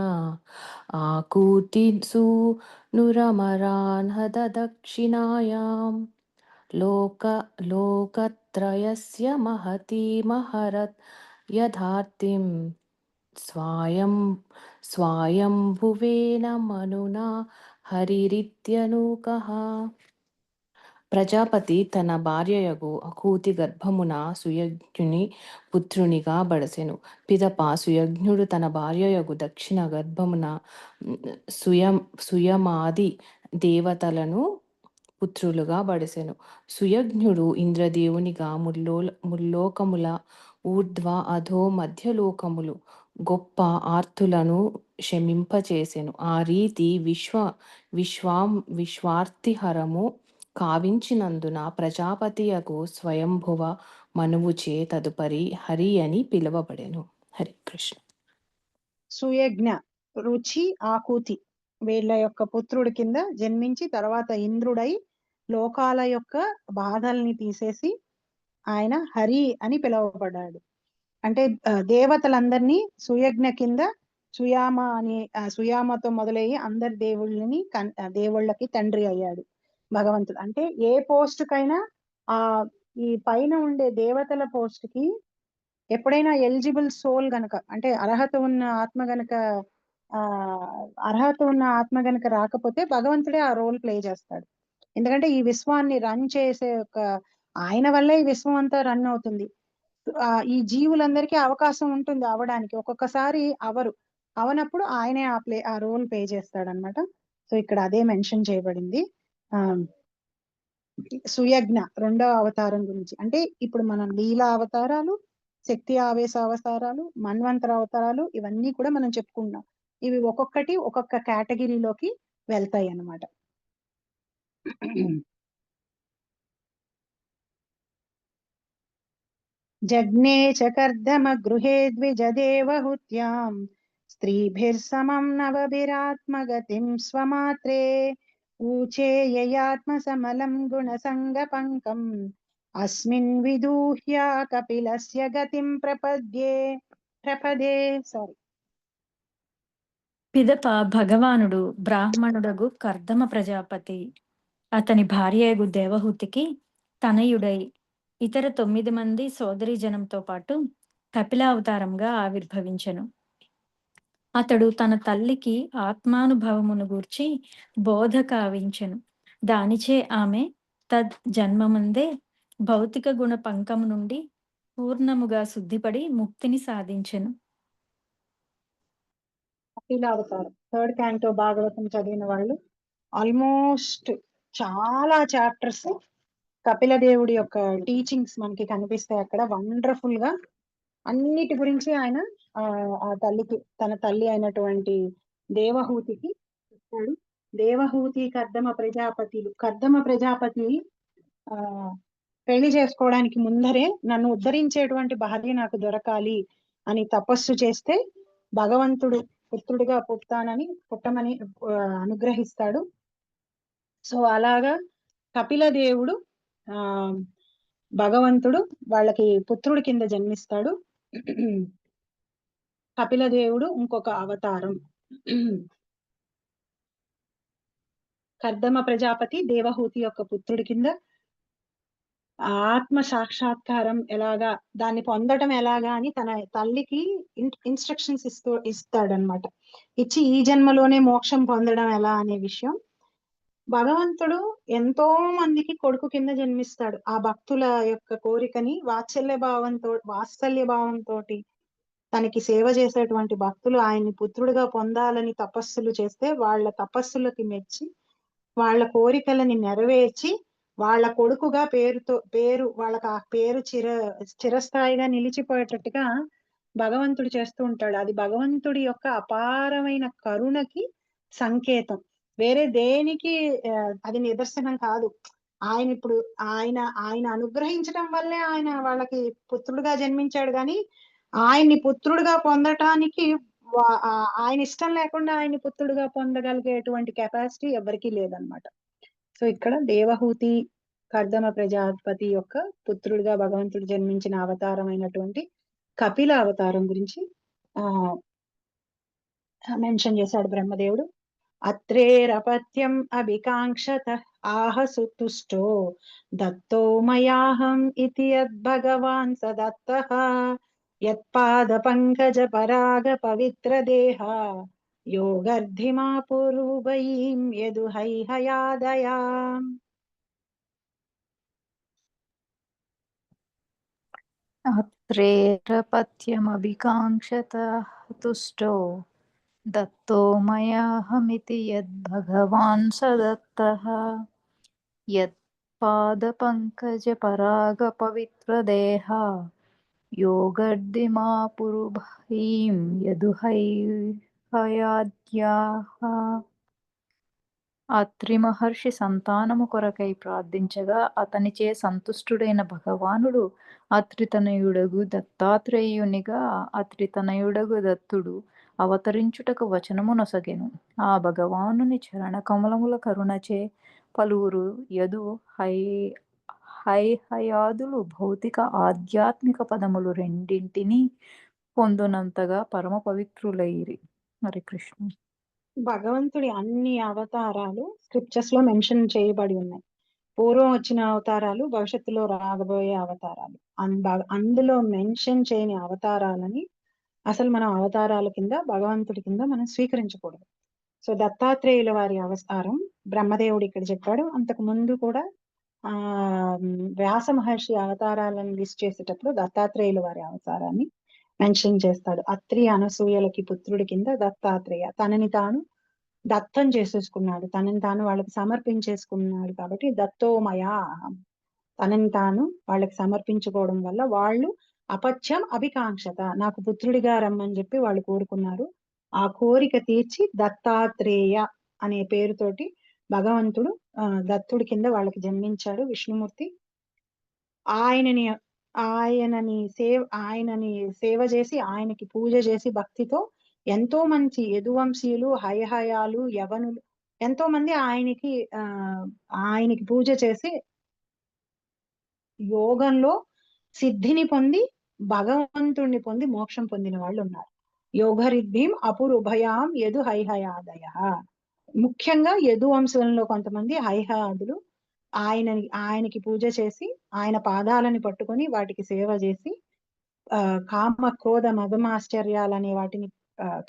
Speaker 3: आकूतिषु नुरमरान् हददक्षिणायां लोकत्रयस्य महती महरत् यथार्तिं स्वायम्भुवेन मनुना हरिरित्यनूकः. ప్రజాపతి తన భార్యయగు అకూతి గర్భమున సుయజ్ఞుని పుత్రునిగా బడసెను. పిదప సుయజ్ఞుడు తన భార్యయగు దక్షిణ గర్భమున సుయమాది దేవతలను పుత్రులుగా బడసెను. సుయజ్ఞుడు ఇంద్రదేవునిగా ముల్లోకముల ఊర్ధ్వ అధో మధ్యలోకములు గొప్ప ఆర్తులను శమింపచేసెను. ఆ రీతి విశ్వార్తిహరము కావించినందున ప్రజాపతియకు స్వయంభువ మనువుచే తదుపరి హరి అని పిలువబడెను. హరి కృష్ణ.
Speaker 1: సుయజ్ఞ రుచి ఆకూతి వీళ్ళ యొక్క పుత్రుడి కింద జన్మించి తర్వాత ఇంద్రుడై లోకాల యొక్క బాధల్ని తీసేసి ఆయన హరి అని పిలువబడ్డాడు. అంటే దేవతలందరినీ సుయజ్ఞ కింద సుయామతో మొదలయ్యి అందరి దేవుళ్ళకి తండ్రి అయ్యాడు భగవంతుడు. అంటే ఏ పోస్ట్ కైనా ఆ ఈ పైన ఉండే దేవతల పోస్ట్ కి ఎప్పుడైనా ఎలిజిబుల్ సోల్ గనక, అంటే అర్హత ఉన్న ఆత్మ గనక రాకపోతే భగవంతుడే ఆ రోల్ ప్లే చేస్తాడు. ఎందుకంటే ఈ విశ్వాన్ని రన్ చేసే ఆయన వల్లే ఈ విశ్వం అంతా రన్ అవుతుంది. ఈ జీవులందరికీ అవకాశం ఉంటుంది అవడానికి, ఒక్కొక్కసారి అవనప్పుడు ఆయనే ఆ రోల్ ప్లే చేస్తాడనమాట. సో ఇక్కడ అదే మెన్షన్ చేయబడింది. ఆ సుయజ్ఞ 2వ అవతారం గురించి. అంటే ఇప్పుడు మనం లీలా అవతారాలు, శక్తి ఆవేశ అవతారాలు, మన్వంతర అవతారాలు ఇవన్నీ కూడా మనం చెప్పుకుంటున్నాం. ఇవి ఒక్కొక్కటి ఒక్కొక్క కేటగిరీలోకి వెళ్తాయి అన్నమాట. జగ్నే చ కర్దమ గృహే ద్విజదేవహుత్యాం స్త్రీభిర్సమం నవభిరాత్మగతిం స్వమాత్రే ఊచే యయాత్మసమలం గుణసంగపంకం అస్మిన్ విదూహ్య కపిలస్య గతిం ప్రపదే. సారీ.
Speaker 4: పిదప భగవానుడు బ్రాహ్మణుడగు కర్దమ ప్రజాపతి అతని భార్యగు దేవహూతికి తనయుడై ఇతర 9 మంది సోదరీ జనంతో పాటు కపిలావతారంగా ఆవిర్భవించెను. అతడు తన తల్లికి ఆత్మానుభవమును గూర్చి బోధ కావించెను. దానిచే ఆమె జన్మమందే భౌతిక గుణ పంకము నుండి పూర్ణముగా శుద్ధిపడి ముక్తిని సాధించెను.
Speaker 1: కపిలావతారం 3rd క్యాంటో భాగవతం చదివిన వాళ్ళు ఆల్మోస్ట్ చాలా చాప్టర్స్ కపిల దేవుడి యొక్క టీచింగ్స్ మనకి కనిపిస్తాయి అక్కడ. వండర్ఫుల్ గా అన్నిటి గురించి ఆయన ఆ తల్లికి, తన తల్లి అయినటువంటి దేవహూతికి చెప్తాడు. దేవహూతి కర్దమ ప్రజాపతి ఆ పెళ్లి చేసుకోవడానికి ముందరే నన్ను ఉద్ధరించేటువంటి భార్య నాకు దొరకాలి అని తపస్సు చేస్తే భగవంతుడు పుత్రుడిగా పుట్టమని అనుగ్రహిస్తాడు. సో అలాగా కపిల దేవుడు భగవంతుడు వాళ్ళకి పుత్రుడి కింద జన్మిస్తాడు. కపిల దేవుడు ఇంకొక అవతారం. కర్దమ ప్రజాపతి దేవహూతి యొక్క పుత్రుడి కింద ఆత్మ సాక్షాత్కారం ఎలాగా, దాన్ని పొందడం ఎలాగా అని తన తల్లికి ఇన్స్ట్రక్షన్స్ ఇస్తాడనమాట. ఇచ్చి ఈ జన్మలోనే మోక్షం పొందడం ఎలా అనే విషయం. భగవంతుడు ఎంతో మందికి కొడుకు కింద జన్మిస్తాడు. ఆ భక్తుల యొక్క కోరికని వాత్సల్య భావంతో తనకి సేవ చేసేటువంటి భక్తులు ఆయన్ని పుత్రుడిగా పొందాలని తపస్సులు చేస్తే వాళ్ళ తపస్సులకి మెచ్చి వాళ్ళ కోరికలని నెరవేర్చి వాళ్ళ కొడుకుగా వాళ్ళకి ఆ పేరు చిరస్థాయిగా నిలిచిపోయేటట్టుగా భగవంతుడు చేస్తూ ఉంటాడు. అది భగవంతుడి యొక్క అపారమైన కరుణకి సంకేతం, వేరే దేనికి అది నిదర్శనం కాదు. ఆయన అనుగ్రహించడం వల్లే ఆయన వాళ్ళకి పుత్రుడుగా జన్మించాడు, కానీ ఆయన్ని పుత్రుడుగా పొందటానికి ఆయన ఇష్టం లేకుండా ఆయన్ని పుత్రుడుగా పొందగలిగేటువంటి కెపాసిటీ ఎవరికీ లేదనమాట. సో ఇక్కడ దేవహూతి కర్దమ ప్రజాపతి యొక్క పుత్రుడిగా భగవంతుడు జన్మించిన అవతారం అయినటువంటి కపిల అవతారం గురించి మెన్షన్ చేశాడు బ్రహ్మదేవుడు. అత్రేరపత్యం అభికాంక్షత ఆహ సుతుష్టో దత్తో మయాహం ఇతి యద్భగవాన్ స దత్తః యత్పాద పంకజ పరాగ పవిత్ర దేహ యోగర్ధిమా పూర్వయీం యదుహైహయాదయా.
Speaker 5: అత్రేరపత్యమభికాంక్షతః తుష్టో దత్తో మయాహమితి యద్భగవాన్ స దత్తః యత్పాదపంకజపరాగపవిత్రదేహ యోగర్ధిమా పురుభీం యదుహైహయాద్యాః. అత్రి మహర్షి సంతానము కొరకై ప్రార్థించగా అతనిచే సంతుష్టుడైన భగవానుడు అత్రితనయుడగు దత్తాత్రేయునిగా అత్రితనయుడగు దత్తుడు అవతరించుటకు వచనము నొసగెను. ఆ భగవానుని చరణ కమలముల కరుణచే పలువురు యదు హైహయాదులు భౌతిక ఆధ్యాత్మిక పదములు రెండింటినీ పొందునంతగా పరమ పవిత్రులైరి. హరే కృష్ణ.
Speaker 1: భగవంతుడి అన్ని అవతారాలు స్క్రిప్చర్స్ లో మెన్షన్ చేయబడి ఉన్నాయి. పూర్వం వచ్చిన అవతారాలు, భవిష్యత్తులో రాబోయే అవతారాలు. అందులో మెన్షన్ చేయని అవతారాలని అసలు మనం అవతారాల కింద, భగవంతుడి కింద మనం స్వీకరించకూడదు. సో దత్తాత్రేయుల వారి అవతారం బ్రహ్మదేవుడు ఇక్కడ చెప్పాడు. అంతకు ముందు కూడా ఆ వ్యాస మహర్షి అవతారాలను లిస్ట్ చేసేటప్పుడు దత్తాత్రేయుల వారి అవతారాన్ని మెన్షన్ చేస్తాడు. అత్రి అనసూయలకి పుత్రుడి కింద దత్తాత్రేయ తనని తాను దత్తం చేసేసుకున్నాడు, తనని తాను వాళ్ళకి సమర్పించేసుకున్నాడు. కాబట్టి దత్తోమయా తనని తాను వాళ్ళకి సమర్పించుకోవడం వల్ల వాళ్ళు అపత్యం అభికాంక్షత, నాకు పుత్రుడిగా రమ్మని చెప్పి వాళ్ళు కోరుకున్నారు. ఆ కోరిక తీర్చి దత్తాత్రేయ అనే పేరుతోటి భగవంతుడు దత్తుడి కింద వాళ్ళకి జన్మించాడు విష్ణుమూర్తి. ఆయనని సేవ చేసి, ఆయనకి పూజ చేసి భక్తితో ఎంతో మంది యదువంశీయులు, హయహయాలు, యవనులు ఎంతో మంది ఆయనకి పూజ చేసి యోగంలో సిద్ధిని పొంది భగవంతుణ్ణి పొంది మోక్షం పొందిన వాళ్ళు ఉన్నారు. యోగరిద్ధిం అపురుభయాం యదు హైహయాదయ. ముఖ్యంగా యదు వంశంలో కొంతమంది హైహయాదులు ఆయనకి పూజ చేసి, ఆయన పాదాలని పట్టుకొని వాటికి సేవ చేసి కామ క్రోధ మదమాశ్చర్యాలనే వాటిని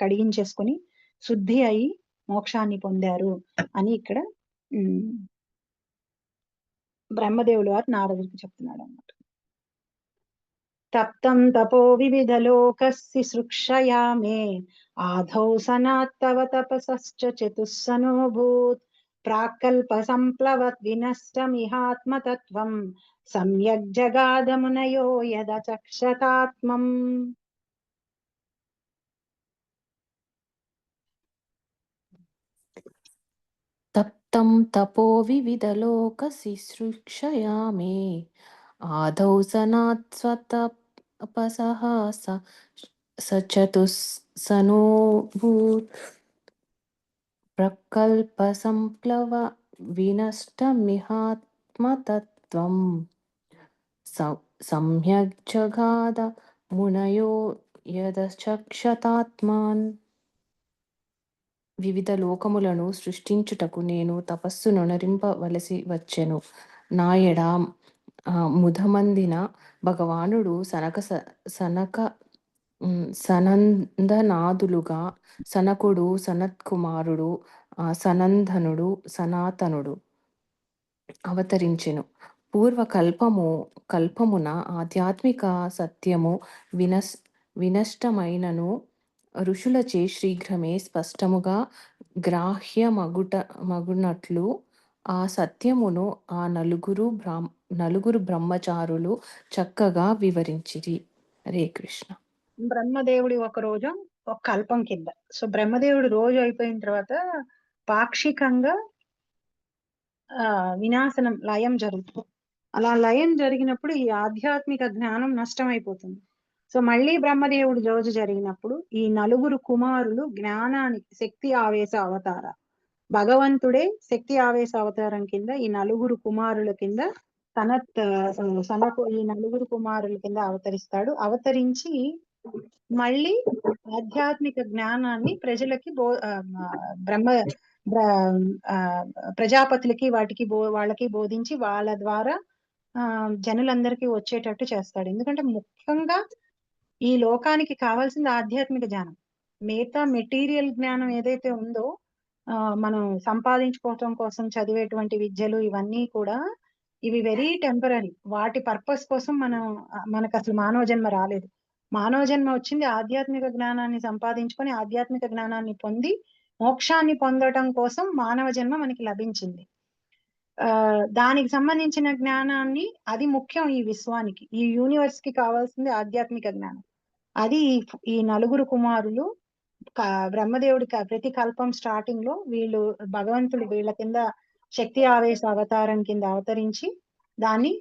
Speaker 1: కడిగించేసుకొని శుద్ధి అయి మోక్షాన్ని పొందారు అని ఇక్కడ బ్రహ్మదేవులు వారు నారదుడికి చెప్తున్నాడు అన్నమాట. తప్తం తపో వివిధ లోకస్సి సృక్షయా మే ఆధౌ సనాత్తవ తపసశ్చ చతుస్సనోభూత్ ప్రాకల్ప సంప్లవత్ వినష్టమిహాత్మతత్వం సమ్యక్ జగాదమునయో యదచక్షతాత్మం.
Speaker 3: తప్తం తపో వివిధలోకశుశ్రూషయా మే ఆదౌ సనాత్స్వతపసః సచతుస్సనోభూత్ ప్రకల్ప సంప్లవ వినష్టమిహాత్మతత్వం సమ్యక్ జగాద మునయో యదచక్షతాత్మాన్. వివిధ లోకములను సృష్టించుటకు నేను తపస్సును నరింపవలసి వచ్చెను. నాయడ ముదమందిన భగవానుడు సనందనాదులుగా సనకుడు, సనత్కుమారుడు, సనందనుడు, సనాతనుడు అవతరించెను. కల్పమున ఆధ్యాత్మిక సత్యము వినష్టమైనను ఋషులచే శీఘ్రమే స్పష్టముగా గ్రాహ్యమగునట్లు ఆ సత్యమును ఆ నలుగురు బ్రహ్మచారులు చక్కగా వివరించిరి. హరే కృష్ణ.
Speaker 1: బ్రహ్మదేవుడి ఒక రోజు ఒక కల్పం కింద. సో బ్రహ్మదేవుడు రోజు అయిపోయిన తర్వాత పాక్షికంగా వినాశనం, లయం జరుగుతుంది. అలా లయం జరిగినప్పుడు ఈ ఆధ్యాత్మిక జ్ఞానం నష్టమైపోతుంది. సో మళ్ళీ బ్రహ్మదేవుడు రోజు జరిగినప్పుడు ఈ నలుగురు కుమారులు జ్ఞానానికి శక్తి ఆవేశ అవతార, భగవంతుడే శక్తి ఆవేశ అవతారం కింద ఈ నలుగురు కుమారుల కింద ఈ నలుగురు కుమారుల కింద అవతరిస్తాడు. అవతరించి మళ్ళీ ఆధ్యాత్మిక జ్ఞానాన్ని ప్రజలకి ప్రజాపతులకి వాళ్ళకి బోధించి వాళ్ళ ద్వారా జనులందరికీ వచ్చేటట్టు చేస్తాడు. ఎందుకంటే ముఖ్యంగా ఈ లోకానికి కావాల్సింది ఆధ్యాత్మిక జ్ఞానం. మిగతా మెటీరియల్ జ్ఞానం ఏదైతే ఉందో మనం సంపాదించుకోవటం కోసం చదివేటువంటి విద్యలు ఇవన్నీ కూడా ఇవి వెరీ టెంపరీ. వాటి పర్పస్ కోసం మనకు అసలు మానవ జన్మ రాలేదు. మానవ జన్మ వచ్చింది ఆధ్యాత్మిక జ్ఞానాన్ని సంపాదించుకొని ఆధ్యాత్మిక జ్ఞానాన్ని పొంది మోక్షాన్ని పొందటం కోసం మానవ జన్మ మనకి లభించింది. దానికి సంబంధించిన జ్ఞానాన్ని, అది ముఖ్యం ఈ విశ్వానికి, ఈ యూనివర్స్ కి కావాల్సింది ఆధ్యాత్మిక జ్ఞానం. అది ఈ నలుగురు కుమారులు బ్రహ్మదేవుడి ప్రతి కల్పం స్టార్టింగ్ లో వీళ్ళు భగవంతుడు వీళ్ళ కింద శక్తి ఆవేశ అవతారం కింద అవతరించి దాన్ని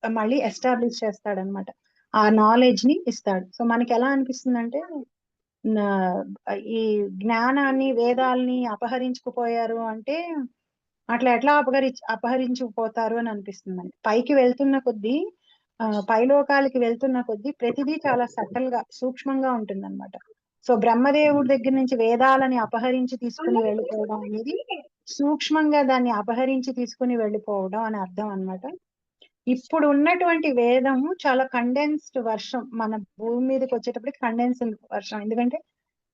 Speaker 1: మళ్ళీ ఎస్టాబ్లిష్ చేస్తాడనమాట. ఆ నాలెడ్జ్ ని ఇస్తాడు. సో మనకి ఎలా అనిపిస్తుందంటే ఈ జ్ఞానాన్ని, వేదాల్ని అపహరించుకుపోయారు అంటే అట్లా ఎట్లా అపహరించుకుపోతారు అని అనిపిస్తుంది మనకి. పైకి వెళ్తున్న కొద్దీ పైలోకాలకి వెళ్తున్న కొద్దీ ప్రతిదీ చాలా సటల్ గా, సూక్ష్మంగా ఉంటుంది అనమాట. సో బ్రహ్మదేవుడి దగ్గర నుంచి వేదాలని అపహరించి తీసుకుని వెళ్ళిపోవడం అనేది సూక్ష్మంగా దాన్ని అపహరించి తీసుకుని వెళ్ళిపోవడం అని అర్థం అన్నమాట. ఇప్పుడు ఉన్నటువంటి వేదము చాలా కండెన్స్డ్ వర్షం, మన భూమి మీదకి వచ్చేటప్పటికి కండెన్స్డ్ వర్షం. ఎందుకంటే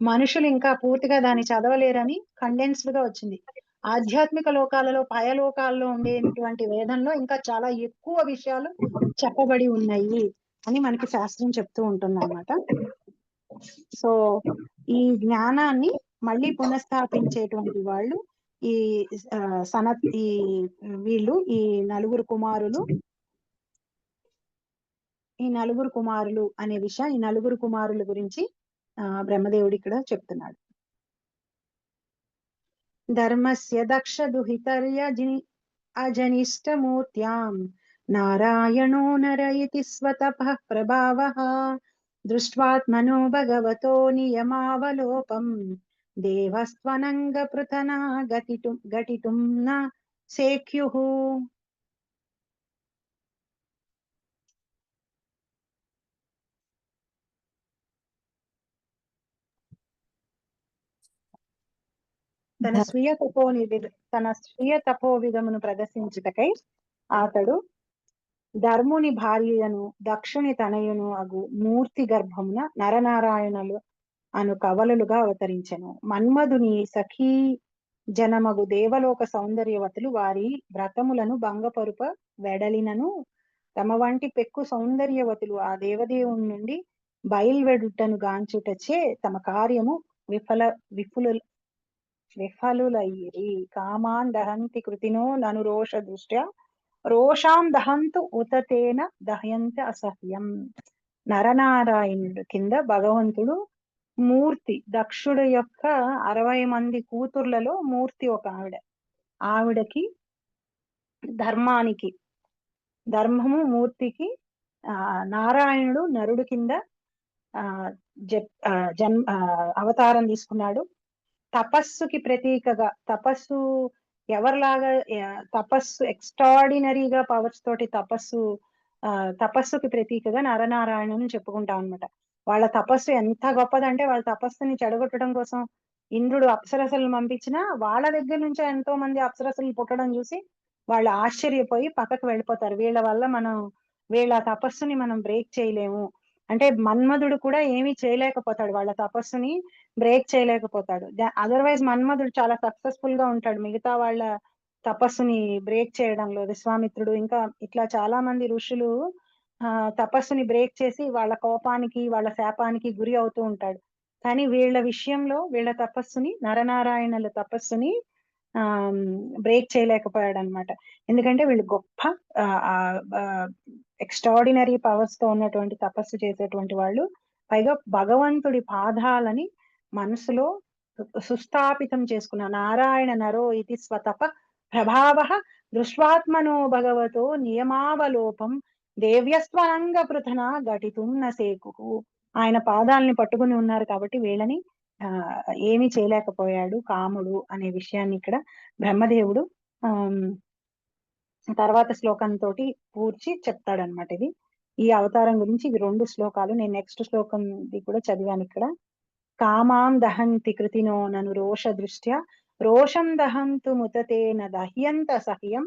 Speaker 1: మనుషులు ఇంకా పూర్తిగా దాన్ని చదవలేరని కండెన్స్డ్ గా వచ్చింది. ఆధ్యాత్మిక లోకాలలో పయలోకాల్లో ఉండేటువంటి వేదంలో ఇంకా చాలా ఎక్కువ విషయాలు చెప్పబడి ఉన్నాయి అని మనకి శాస్త్రం చెప్తూ ఉంటుంది అన్నమాట. సో ఈ జ్ఞానాన్ని మళ్ళీ పునఃస్థాపించేటువంటి వాళ్ళు ఈ వీళ్ళు ఈ నలుగురు కుమారులు అనే విషయం, ఈ నలుగురు కుమారుల గురించి బ్రహ్మదేవుడు ఇక్కడ చెప్తున్నాడు. ధర్మస్య దక్ష దుహితర్య అజనిష్టమూర్త్యాం నారాయణో నర ఇతి స్వతపః ప్రభావః దృష్ట్వాత్మనో భగవతో నియమావలోపం దేవస్త్వనంగ పృథనా గటితుం న శేఖ్యుః. తన స్వీయ తపోవిధమును ప్రదర్శించుటకై అతడు ధర్ముని భార్యను దక్షుని తనయును అగు మూర్తి గర్భమున నరనారాయణులు అను కవలులుగా అవతరించెను. మన్మధుని సఖీ జనమగు దేవలోక సౌందర్యవతులు వారి వ్రతములను భంగపరుప వెడలినను తమ వంటి పెక్కు సౌందర్యవతులు ఆ దేవదేవుని నుండి బయల్వెడుటను గాంచుటచే తమ కార్యము విఫలులయ్యిరి. కామాన్ దహంతి కృతినో నను రోష దృష్ట్యా రోషాం దహంతు ఉతతేన దహయంత అసహ్యం. నరనారాయణుడు కింద భగవంతుడు మూర్తి, దక్షుడు యొక్క 60 మంది కూతుర్లలో మూర్తి ఒక ఆవిడకి ధర్మము మూర్తికి నారాయణుడు నరుడు కింద అవతారం తీసుకున్నాడు. తపస్సుకి ప్రతీకగా, తపస్సు ఎక్స్ట్రాడినరీగా పవర్స్ తోటి తపస్సుకి ప్రతీకగా నరనారాయణుని చెప్పుకుంటాం అనమాట. వాళ్ళ తపస్సు ఎంత గొప్పదంటే వాళ్ళ తపస్సుని చెడగొట్టడం కోసం ఇంద్రుడు అప్సరసలను పంపించినా వాళ్ళ దగ్గర నుంచే ఎంతో మంది అప్సరసలు పుట్టడం చూసి వాళ్ళు ఆశ్చర్యపోయి పక్కకు వెళ్ళిపోతారు. వీళ్ళ తపస్సుని మనం బ్రేక్ చేయలేము అంటే మన్మధుడు కూడా ఏమీ చేయలేకపోతాడు, వాళ్ళ తపస్సుని బ్రేక్ చేయలేకపోతాడు. అదర్వైజ్ మన్మధుడు చాలా సక్సెస్ఫుల్ గా ఉంటాడు మిగతా వాళ్ళ తపస్సుని బ్రేక్ చేయడంలో. విశ్వామిత్రుడు ఇంకా ఇట్లా చాలా మంది ఋషులు తపస్సుని బ్రేక్ చేసి వాళ్ళ కోపానికి వాళ్ళ శాపానికి గురి అవుతూ ఉంటాడు. కానీ వీళ్ళ విషయంలో వీళ్ళ తపస్సుని, నరనారాయణుల తపస్సుని బ్రేక్ చేయలేకపోయాడు అనమాట. ఎందుకంటే వీళ్ళు గొప్ప ఎక్స్ట్రాడినరీ పవర్స్ తో ఉన్నటువంటి తపస్సు చేసేటువంటి వాళ్ళు. పైగా భగవంతుడి పాదాలని మనసులో సుస్థాపితం చేసుకున్న నారాయణ నరో ఇది స్వతప ప్రభావ దృష్వాత్మనో భగవతో నియమావలోపం దేవ్యస్వనంగ పృథన ఘటితున్న సేకు. ఆయన పాదాలని పట్టుకుని ఉన్నారు కాబట్టి వీళ్ళని ఏమీ చేయలేకపోయాడు కాముడు అనే విషయాన్ని ఇక్కడ బ్రహ్మదేవుడు తర్వాత శ్లోకంతో పూర్చి చెప్తాడనమాట. ఈ అవతారం గురించి ఇవి 2 శ్లోకాలు. నేను నెక్స్ట్ శ్లోకం కూడా చదివాను ఇక్కడ. కామాం దహంతి కృతినో నను రోష దృష్ట్యా రోషం దహంతు ముతతేన దహ్యంత సహ్యం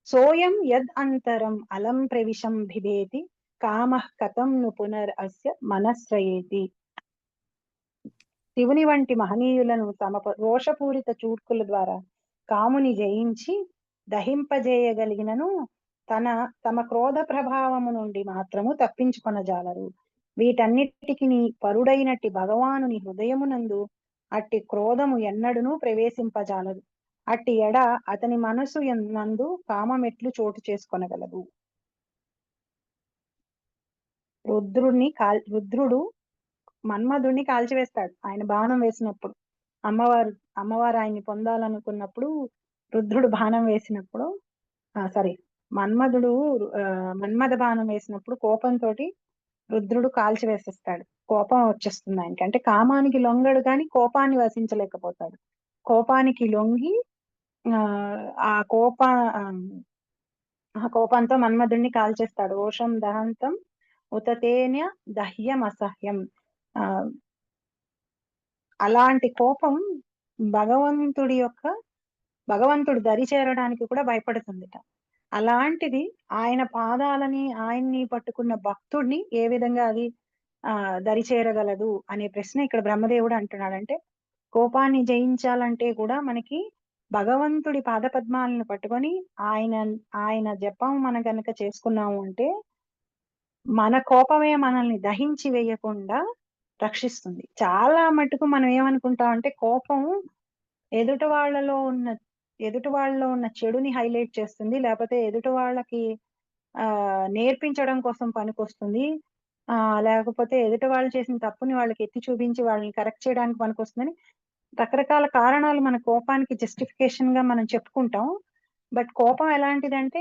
Speaker 1: సోయం యద్ అంతరం అలం ప్రవిశం బిభేతి కామః కథం ను పునర్ అస్య మనశ్రయేతి. శివుని వంటి మహనీయులను తమ రోషపూరిత చూడ్కుల ద్వారా కాముని జయించి దహింపజేయగలిగినను తమ క్రోధ ప్రభావము నుండి మాత్రము తప్పించుకొనజాలరు. వీటన్నిటికి పరుడైనట్టి భగవానుని హృదయమునందు అట్టి క్రోధము ఎన్నడునూ ప్రవేశింపజాలదు. అట్టి ఎడ అతని మనసు నందు కామమెట్లు చోటు చేసుకొనగలదు. రుద్రుడు మన్మధుడిని కాల్చివేస్తాడు ఆయన బాణం వేసినప్పుడు. అమ్మవారు ఆయన్ని పొందాలనుకున్నప్పుడు రుద్రుడు బాణం వేసినప్పుడు మన్మథ బాణం వేసినప్పుడు కోపంతో రుద్రుడు కాల్చివేసేస్తాడు. కోపం వచ్చేస్తుంది ఆయనకి. అంటే కామానికి లొంగడు కానీ కోపాన్ని వసించలేకపోతాడు. కోపానికి లొంగి ఆ కోపంతో మన్మధుడిని కాల్చేస్తాడు. రోషం దహంతం ఉతతేన దహ్యం అసహ్యం. అలాంటి కోపం భగవంతుడు దరి చేరడానికి కూడా భయపడుతుందిట. అలాంటిది ఆయన పాదాలని ఆయన్ని పట్టుకున్న భక్తుడిని ఏ విధంగా అది దరి చేరగలదు అనే ప్రశ్న ఇక్కడ బ్రహ్మదేవుడు అంటున్నాడంటే, కోపాన్ని జయించాలంటే కూడా మనకి భగవంతుడి పాదపద్మాలను పట్టుకొని ఆయన జపం మనం కనుక చేసుకున్నాము అంటే మన కోపమే మనల్ని దహించి వేయకుండా రక్షిస్తుంది. చాలా మటుకు మనం ఏమనుకుంటాం అంటే కోపం ఎదుటి వాళ్ళలో ఉన్న చెడుని హైలైట్ చేస్తుంది, లేకపోతే ఎదుటి వాళ్ళకి నేర్పించడం కోసం పనికొస్తుంది, లేకపోతే ఎదుటి వాళ్ళు చేసిన తప్పుని వాళ్ళకి ఎత్తి చూపించి వాళ్ళని కరెక్ట్ చేయడానికి పనికొస్తుందని రకరకాల కారణాలు మన కోపానికి జస్టిఫికేషన్ గా మనం చెప్పుకుంటాం. బట్ కోపం ఎలాంటిదంటే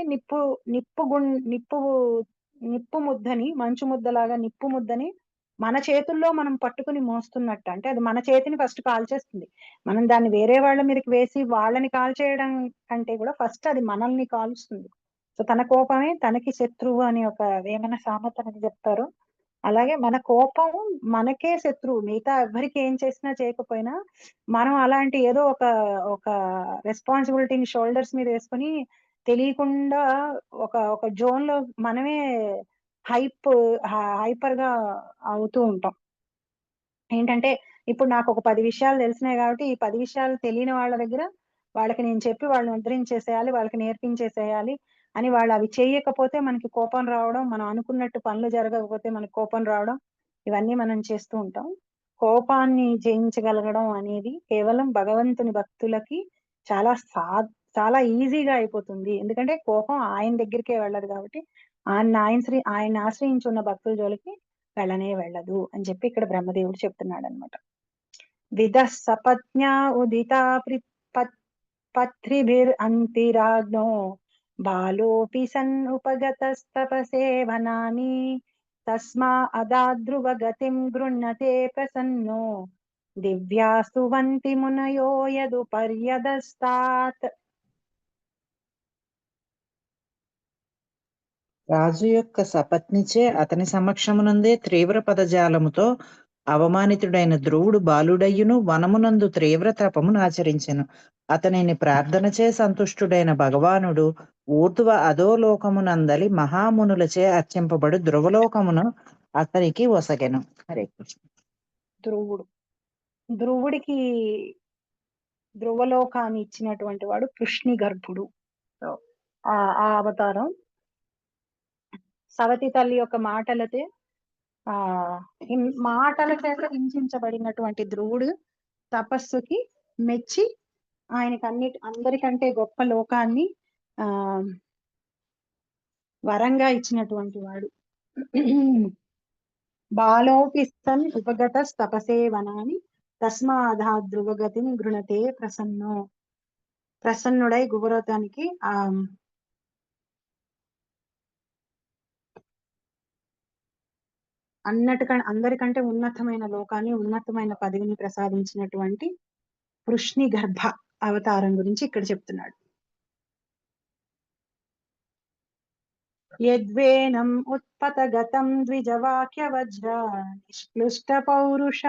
Speaker 1: నిప్పు ముద్దని, మంచు ముద్దలాగా నిప్పు ముద్దని మన చేతుల్లో మనం పట్టుకుని మోస్తున్నట్టు. అంటే అది మన చేతిని ఫస్ట్ కాల్చేస్తుంది. మనం దాన్ని వేరే వాళ్ళ మీదకి వేసి వాళ్ళని కాల్చేయడం కంటే కూడా ఫస్ట్ అది మనల్ని కాలుస్తుంది. సో తన కోపమే తనకి శత్రువు అని ఒక వేమన సామెత అని చెప్తారు. అలాగే మన కోపం మనకే శత్రువు. మిగతా ఎవరికి ఏం చేసినా చేయకపోయినా మనం అలాంటి ఏదో ఒక రెస్పాన్సిబిలిటీని షోల్డర్స్ మీద వేసుకొని తెలియకుండా ఒక జోన్ లో మనమే హైపర్ గా అవుతూ ఉంటాం. ఏంటంటే ఇప్పుడు నాకు ఒక 10 విషయాలు తెలిసినాయి కాబట్టి ఈ 10 విషయాలు తెలియని వాళ్ళ దగ్గర వాళ్ళకి నేను చెప్పి వాళ్ళని ఉద్ధరించేసేయాలి, వాళ్ళకి నేర్పించేసేయాలి అని వాళ్ళు అవి చేయకపోతే మనకి కోపం రావడం, మనం అనుకున్నట్టు పనులు జరగకపోతే మనకి కోపం రావడం, ఇవన్నీ మనం చేస్తూ ఉంటాం. కోపాన్ని జయించగలగడం అనేది కేవలం భగవంతుని భక్తులకి చాలా ఈజీగా అయిపోతుంది. ఎందుకంటే కోపం ఆయన దగ్గరికే వెళ్ళదు కాబట్టి ఆయన ఆశ్రయించి ఉన్న భక్తుల జోలికి వెళ్ళనే వెళ్ళదు అని చెప్పి ఇక్కడ బ్రహ్మదేవుడు చెప్తున్నాడు అనమాట. విద సపత్న్యా ఉదితా పత్రిభిరంతిరాజ్ఞో బాలోపి సన్ ఉపగతస్తపసే వనాని తస్మా అదాద్రువ గతిం గృహ్ణతే ప్రసన్నో దివ్యాస్తు వంతి మునయో యదుపర్యదస్తాత్.
Speaker 2: రాజు యొక్క సపత్నిచే అతని సమక్షమునందే తీవ్ర పదజాలముతో అవమానితుడైన ధ్రువుడు బాలుడయ్యును వనమునందు తీవ్ర తపమును ఆచరించెను. అతనిని ప్రార్థనచే సంతుష్టుడైన భగవానుడు ఊర్ధ్వ అధోలోకమునందలి మహామునులచే అర్చింపబడు ధ్రువలోకమును అతనికి ఒసగెను. హరే కృష్ణ.
Speaker 1: ధ్రువుడికి ధ్రువలోకాన్ని ఇచ్చినటువంటి వాడు కృష్ణి గర్భుడు. ఆ అవతారం సవతి తల్లి యొక్క మాటల చేత హింసించబడినటువంటి ధ్రువుడు తపస్సుకి మెచ్చి ఆయనకి అందరికంటే గొప్ప లోకాన్ని వరంగా ఇచ్చినటువంటి వాడు. బాలోపిస్తన్ ఉపగత తపసే వనాని తస్మాధా ధ్రువగతిని గృణతే ప్రసన్నుడై గురువ్రతానికి అందరికంటే ఉన్నతమైన లోకాన్ని, ఉన్నతమైన పదవిని ప్రసాదించినటువంటి కృష్ణి గర్భ అవతారం గురించి ఇక్కడ చెప్తున్నాడు. యద్వేనం ఉత్పతగతం ద్విజవాక్య వజ్ర నిష్క్లుష్ట పౌరుష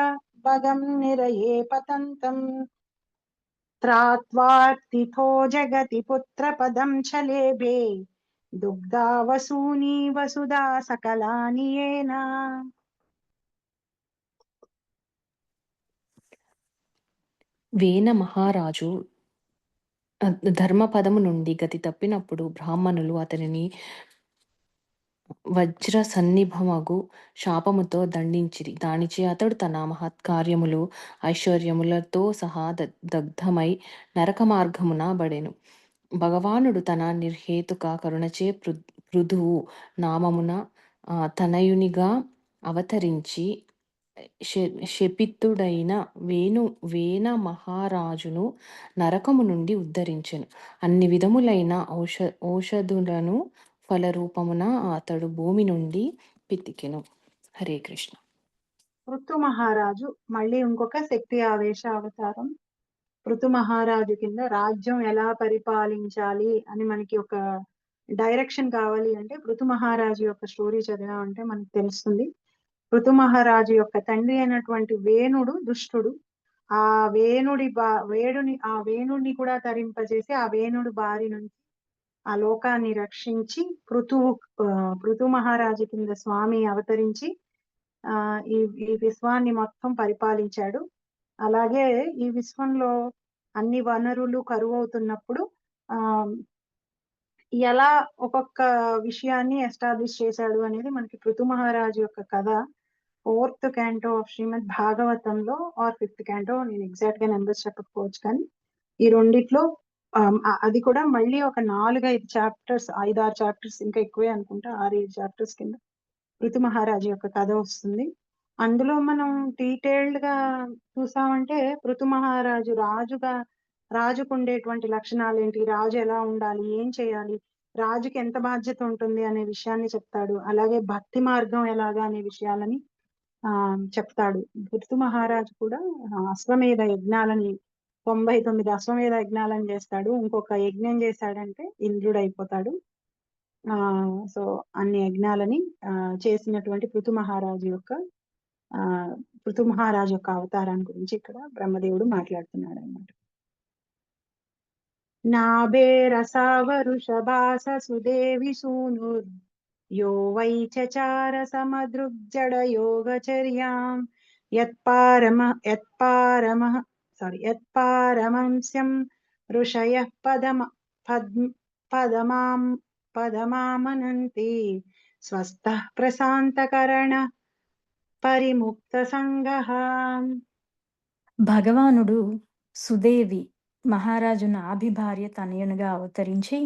Speaker 1: భగం నిరయే పతంతం త్రాత్వార్తిథో జగతి పుత్ర పదం చలేభే దుగ్ధా వసూని వసుదా సకలాని ఏనా.
Speaker 3: వేన మహారాజు ధర్మపదము నుండి గతి తప్పినప్పుడు బ్రాహ్మణులు అతనిని వజ్ర సన్నిభమగు శాపముతో దండించిరి. దానిచే అతడు తన మహత్కార్యములు ఐశ్వర్యములతో సహా దగ్ధమై నరక మార్గమున బడెను. భగవానుడు తన నిర్హేతుక కరుణచే పృథువు నామమున తనయునిగా అవతరించి శపితుడైన వేన మహారాజును నరకము నుండి ఉద్ధరించెను. అన్ని విధములైన ఔషధులను ఫలరూపమున అతడు భూమి నుండి పితికెను. హరే కృష్ణ.
Speaker 1: పృథు మహారాజు మళ్ళీ ఇంకొక శక్తి ఆవేశ అవతారం. పృథు మహారాజు కింద రాజ్యం ఎలా పరిపాలించాలి అని మనకి ఒక డైరెక్షన్ కావాలి అంటే పృథు మహారాజు యొక్క స్టోరీ చదివామంటే మనకు తెలుస్తుంది. పృథు మహారాజు యొక్క తండ్రి అయినటువంటి వేణుడు దుష్టుడు. ఆ వేణుడిని కూడా తరింపజేసి ఆ వేణుడు బారి నుంచి ఆ లోకాన్ని రక్షించి పృథు మహారాజు కింద స్వామి అవతరించి ఆ ఈ ఈ విశ్వాన్ని మొత్తం పరిపాలించాడు. అలాగే ఈ విశ్వంలో అన్ని వనరులు కరువు అవుతున్నప్పుడు ఆ ఎలా ఒక్కొక్క విషయాన్ని ఎస్టాబ్లిష్ చేశాడు అనేది మనకి పృథు మహారాజు యొక్క కథ 4th క్యాంటో ఆఫ్ శ్రీమద్ భాగవతంలో ఆర్ 5th క్యాంటో, నేను ఎగ్జాక్ట్ గా నెంబర్స్ చెప్పకపోవచ్చు, కానీ ఈ రెండిట్లో అది కూడా మళ్ళీ ఒక 4-5 చాప్టర్స్, 5-6 చాప్టర్స్, ఇంకా ఎక్కువే అనుకుంటా, 6-7 చాప్టర్స్ కింద పృథు మహారాజు యొక్క కథ వస్తుంది. అందులో మనం డీటెయిల్డ్ గా చూసామంటే పృథు మహారాజు రాజుకు ఉండేటువంటి లక్షణాలు ఏంటి, రాజు ఎలా ఉండాలి, ఏం చేయాలి, రాజుకి ఎంత బాధ్యత ఉంటుంది అనే విషయాన్ని చెప్తాడు. అలాగే భక్తి మార్గం ఎలాగా అనే విషయాలని చెప్తాడు. పృథు మహారాజు కూడా అశ్వమేధ యజ్ఞాలని 99 అశ్వమేధ యజ్ఞాలను చేస్తాడు. ఇంకొక యజ్ఞం చేశాడంటే ఇంద్రుడు అయిపోతాడు. సో అన్ని యజ్ఞాలని చేసినటువంటి పృథు మహారాజు యొక్క అవతారాన్ని గురించి ఇక్కడ బ్రహ్మదేవుడు మాట్లాడుతున్నాడు అన్నమాట. నాభే రసావరుషభాస సుదేవి సూనుర్ యో వై చచార సమదృగ్జడ యోగచర్యాం యత్పారమంస్యం ఋషయః పదమామనంతి స్వస్థః ప్రశాంతకరణ పరిముక్త సంగః.
Speaker 4: భగవానుడు సుదేవి మహారాజు నాభి భార్య తనయునిగా అవతరించి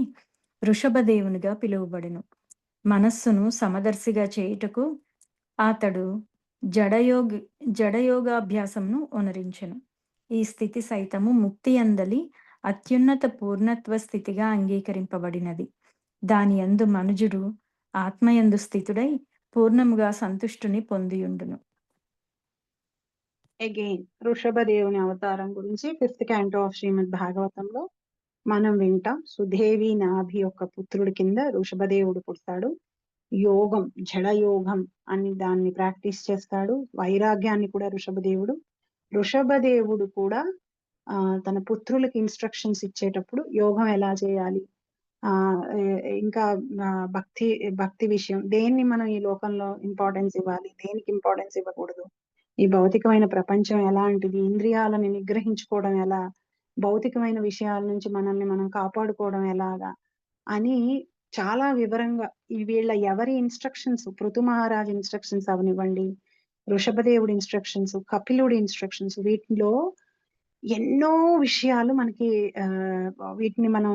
Speaker 4: వృషభదేవునిగా పిలువబడెను. మనస్సును సమదర్శిగా చేయుటకు అతడు జడయోగాభ్యాసమును ఒనరించెను. ఈ స్థితి సైతము ముక్తి అందలి అత్యున్నత పూర్ణత్వ స్థితిగా అంగీకరింపబడినది. దాని యందు మనుజుడు ఆత్మయందు స్థితుడై పూర్ణముగా సంతుష్టుని పొందియుండును.
Speaker 1: అగైన్ వృషభదేవుని అవతారం గురించి 5th క్యాంటో ఆఫ్ శ్రీమద్ భాగవతంలో మనం వింటాం. సుదేవి నాభి యొక్క పుత్రుడి కింద వృషభదేవుడు పుడతాడు. యోగం, జడ యోగం అని దాన్ని ప్రాక్టీస్ చేస్తాడు. వైరాగ్యాన్ని కూడా వృషభదేవుడు కూడా తన పుత్రులకి ఇన్స్ట్రక్షన్స్ ఇచ్చేటప్పుడు యోగం ఎలా చేయాలి, ఇంకా భక్తి విషయం, దేన్ని మనం ఈ లోకంలో ఇంపార్టెన్స్ ఇవ్వాలి, దేనికి ఇంపార్టెన్స్ ఇవ్వకూడదు, ఈ భౌతికమైన ప్రపంచం ఎలాంటిది, ఇంద్రియాలను నిగ్రహించుకోవడం ఎలా, భౌతికమైన విషయాల నుంచి మనల్ని మనం కాపాడుకోవడం ఎలాగా అని చాలా వివరంగా వీళ్ళ ఎవరి ఇన్స్ట్రక్షన్స్, పృథు మహారాజు ఇన్స్ట్రక్షన్స్ అవనివ్వండి, వృషభదేవుడి ఇన్స్ట్రక్షన్స్, కపిలుడి ఇన్స్ట్రక్షన్స్, వీటిలో ఎన్నో విషయాలు మనకి వీటిని మనం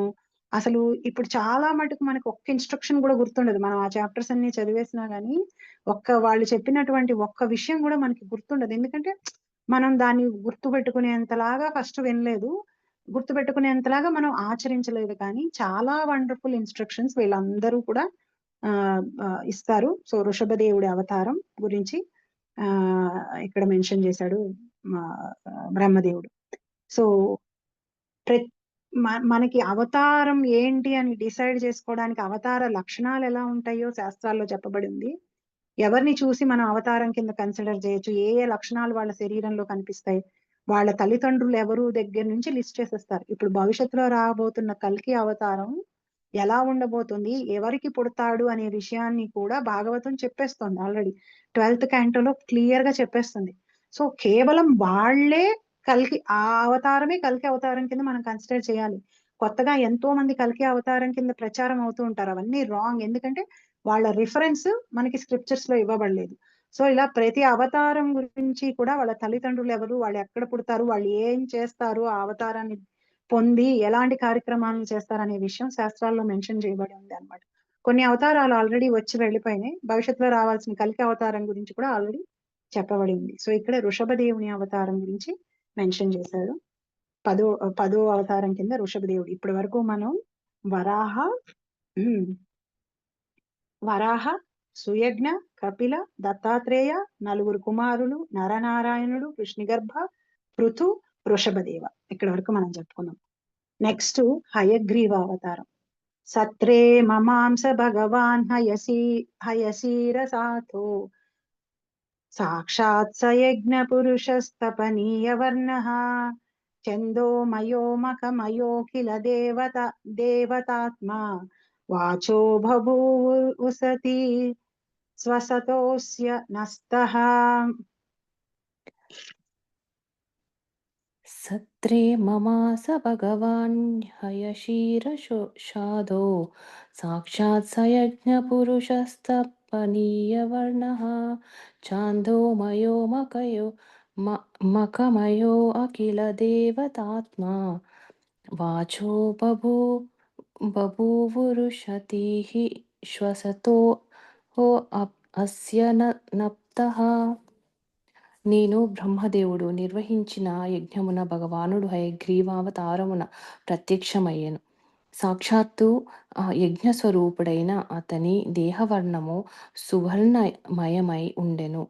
Speaker 1: అసలు ఇప్పుడు చాలా మటుకు మనకు ఒక్క ఇన్స్ట్రక్షన్ కూడా గుర్తుండదు. మనం ఆ చాప్టర్స్ అన్ని చదివేసినా గానీ వాళ్ళు చెప్పినటువంటి ఒక్క విషయం కూడా మనకి గుర్తుండదు. ఎందుకంటే మనం దాన్ని గుర్తుపెట్టుకునేంతలాగా ఫస్ట్ వినలేదు, గుర్తుపెట్టుకునేంతలాగా మనం ఆచరించలేదు. కానీ చాలా వండర్ఫుల్ ఇన్స్ట్రక్షన్స్ వీళ్ళందరూ కూడా ఇస్తారు. సో వృషభదేవుడి అవతారం గురించి ఇక్కడ మెన్షన్ చేశాడు బ్రహ్మదేవుడు. సో మనకి అవతారం ఏంటి అని డిసైడ్ చేసుకోవడానికి అవతార లక్షణాలు ఎలా ఉంటాయో శాస్త్రాల్లో చెప్పబడింది. ఎవరిని చూసి మనం అవతారం కింద కన్సిడర్ చేయొచ్చు, ఏ ఏ లక్షణాలు వాళ్ళ శరీరంలో కనిపిస్తాయి, వాళ్ళ తల్లిదండ్రులు ఎవరు దగ్గర నుంచి లిస్ట్ చేసేస్తారు. ఇప్పుడు భవిష్యత్తులో రాబోతున్న కల్కి అవతారం ఎలా ఉండబోతుంది, ఎవరికి పుడతాడు అనే విషయాన్ని కూడా భాగవతం చెప్పేస్తుంది. ఆల్రెడీ 12th క్యాంటోలో క్లియర్ గా చెప్పేస్తుంది. సో కేవలం వాళ్ళే ఆ అవతారమే కల్కి అవతారం కింద మనం కన్సిడర్ చేయాలి. కొత్తగా ఎంతో మంది కల్కి అవతారం కింద ప్రచారం అవుతూ ఉంటారు, అవన్నీ రాంగ్. ఎందుకంటే వాళ్ళ రిఫరెన్స్ మనకి స్క్రిప్చర్స్ లో ఇవ్వబడలేదు. సో ఇలా ప్రతి అవతారం గురించి కూడా వాళ్ళ తల్లిదండ్రులు ఎవరు, వాళ్ళు ఎక్కడ పుడతారు, వాళ్ళు ఏం చేస్తారు, ఆ అవతారాన్ని పొంది ఎలాంటి కార్యక్రమాలను చేస్తారనే విషయం శాస్త్రాల్లో మెన్షన్ చేయబడి ఉంది అన్నమాట. కొన్ని అవతారాలు ఆల్రెడీ వచ్చి వెళ్ళిపోయినాయి, భవిష్యత్తులో రావాల్సిన కల్కి అవతారం గురించి కూడా ఆల్రెడీ చెప్పబడి ఉంది. సో ఇక్కడ వృషభదేవుని అవతారం గురించి మెన్షన్ చేశాడు. 10వ అవతారం కింద వృషభదేవుడు. ఇప్పటి వరకు మనం వరాహ, సుయజ్ఞ, కపిల, దత్తాత్రేయ, 4 కుమారులు, నరనారాయణుడు, కృష్ణగర్భ, పృథు, వృషభదేవ, ఇక్కడ వరకు మనం చెప్పుకున్నాం. నెక్స్ట్ హయగ్రీవ అవతారం. సత్రే మమాంస భగవాన్ హయసీరసాథో సాక్షాత్ సయజ్ఞ పురుషస్తపనీయవర్ణః చందోమయోమకమయోఖిల దేవతాత్మా వాచో బభూవుసతి స్వసతోస్య నస్తః.
Speaker 3: సత్రే మమాస భగవాన్ హయశీర్షాదో సాక్షాత్ సయజ్ఞపురుషస్తపనీయవర్ణః చాందోమయో మకమయో అఖిల దేవతాత్మా వాచో బభూవురుషతిః శ్వసతో అస్య నప్తః. నేను బ్రహ్మదేవుడు నిర్వహించిన యజ్ఞమున భగవానుడు హయగ్రీవావతారమున ప్రత్యక్షమయ్యెను. సాక్షాత్తు యజ్ఞస్వరూపుడైన అతని దేహవర్ణము సువర్ణమయమై ఉండెను.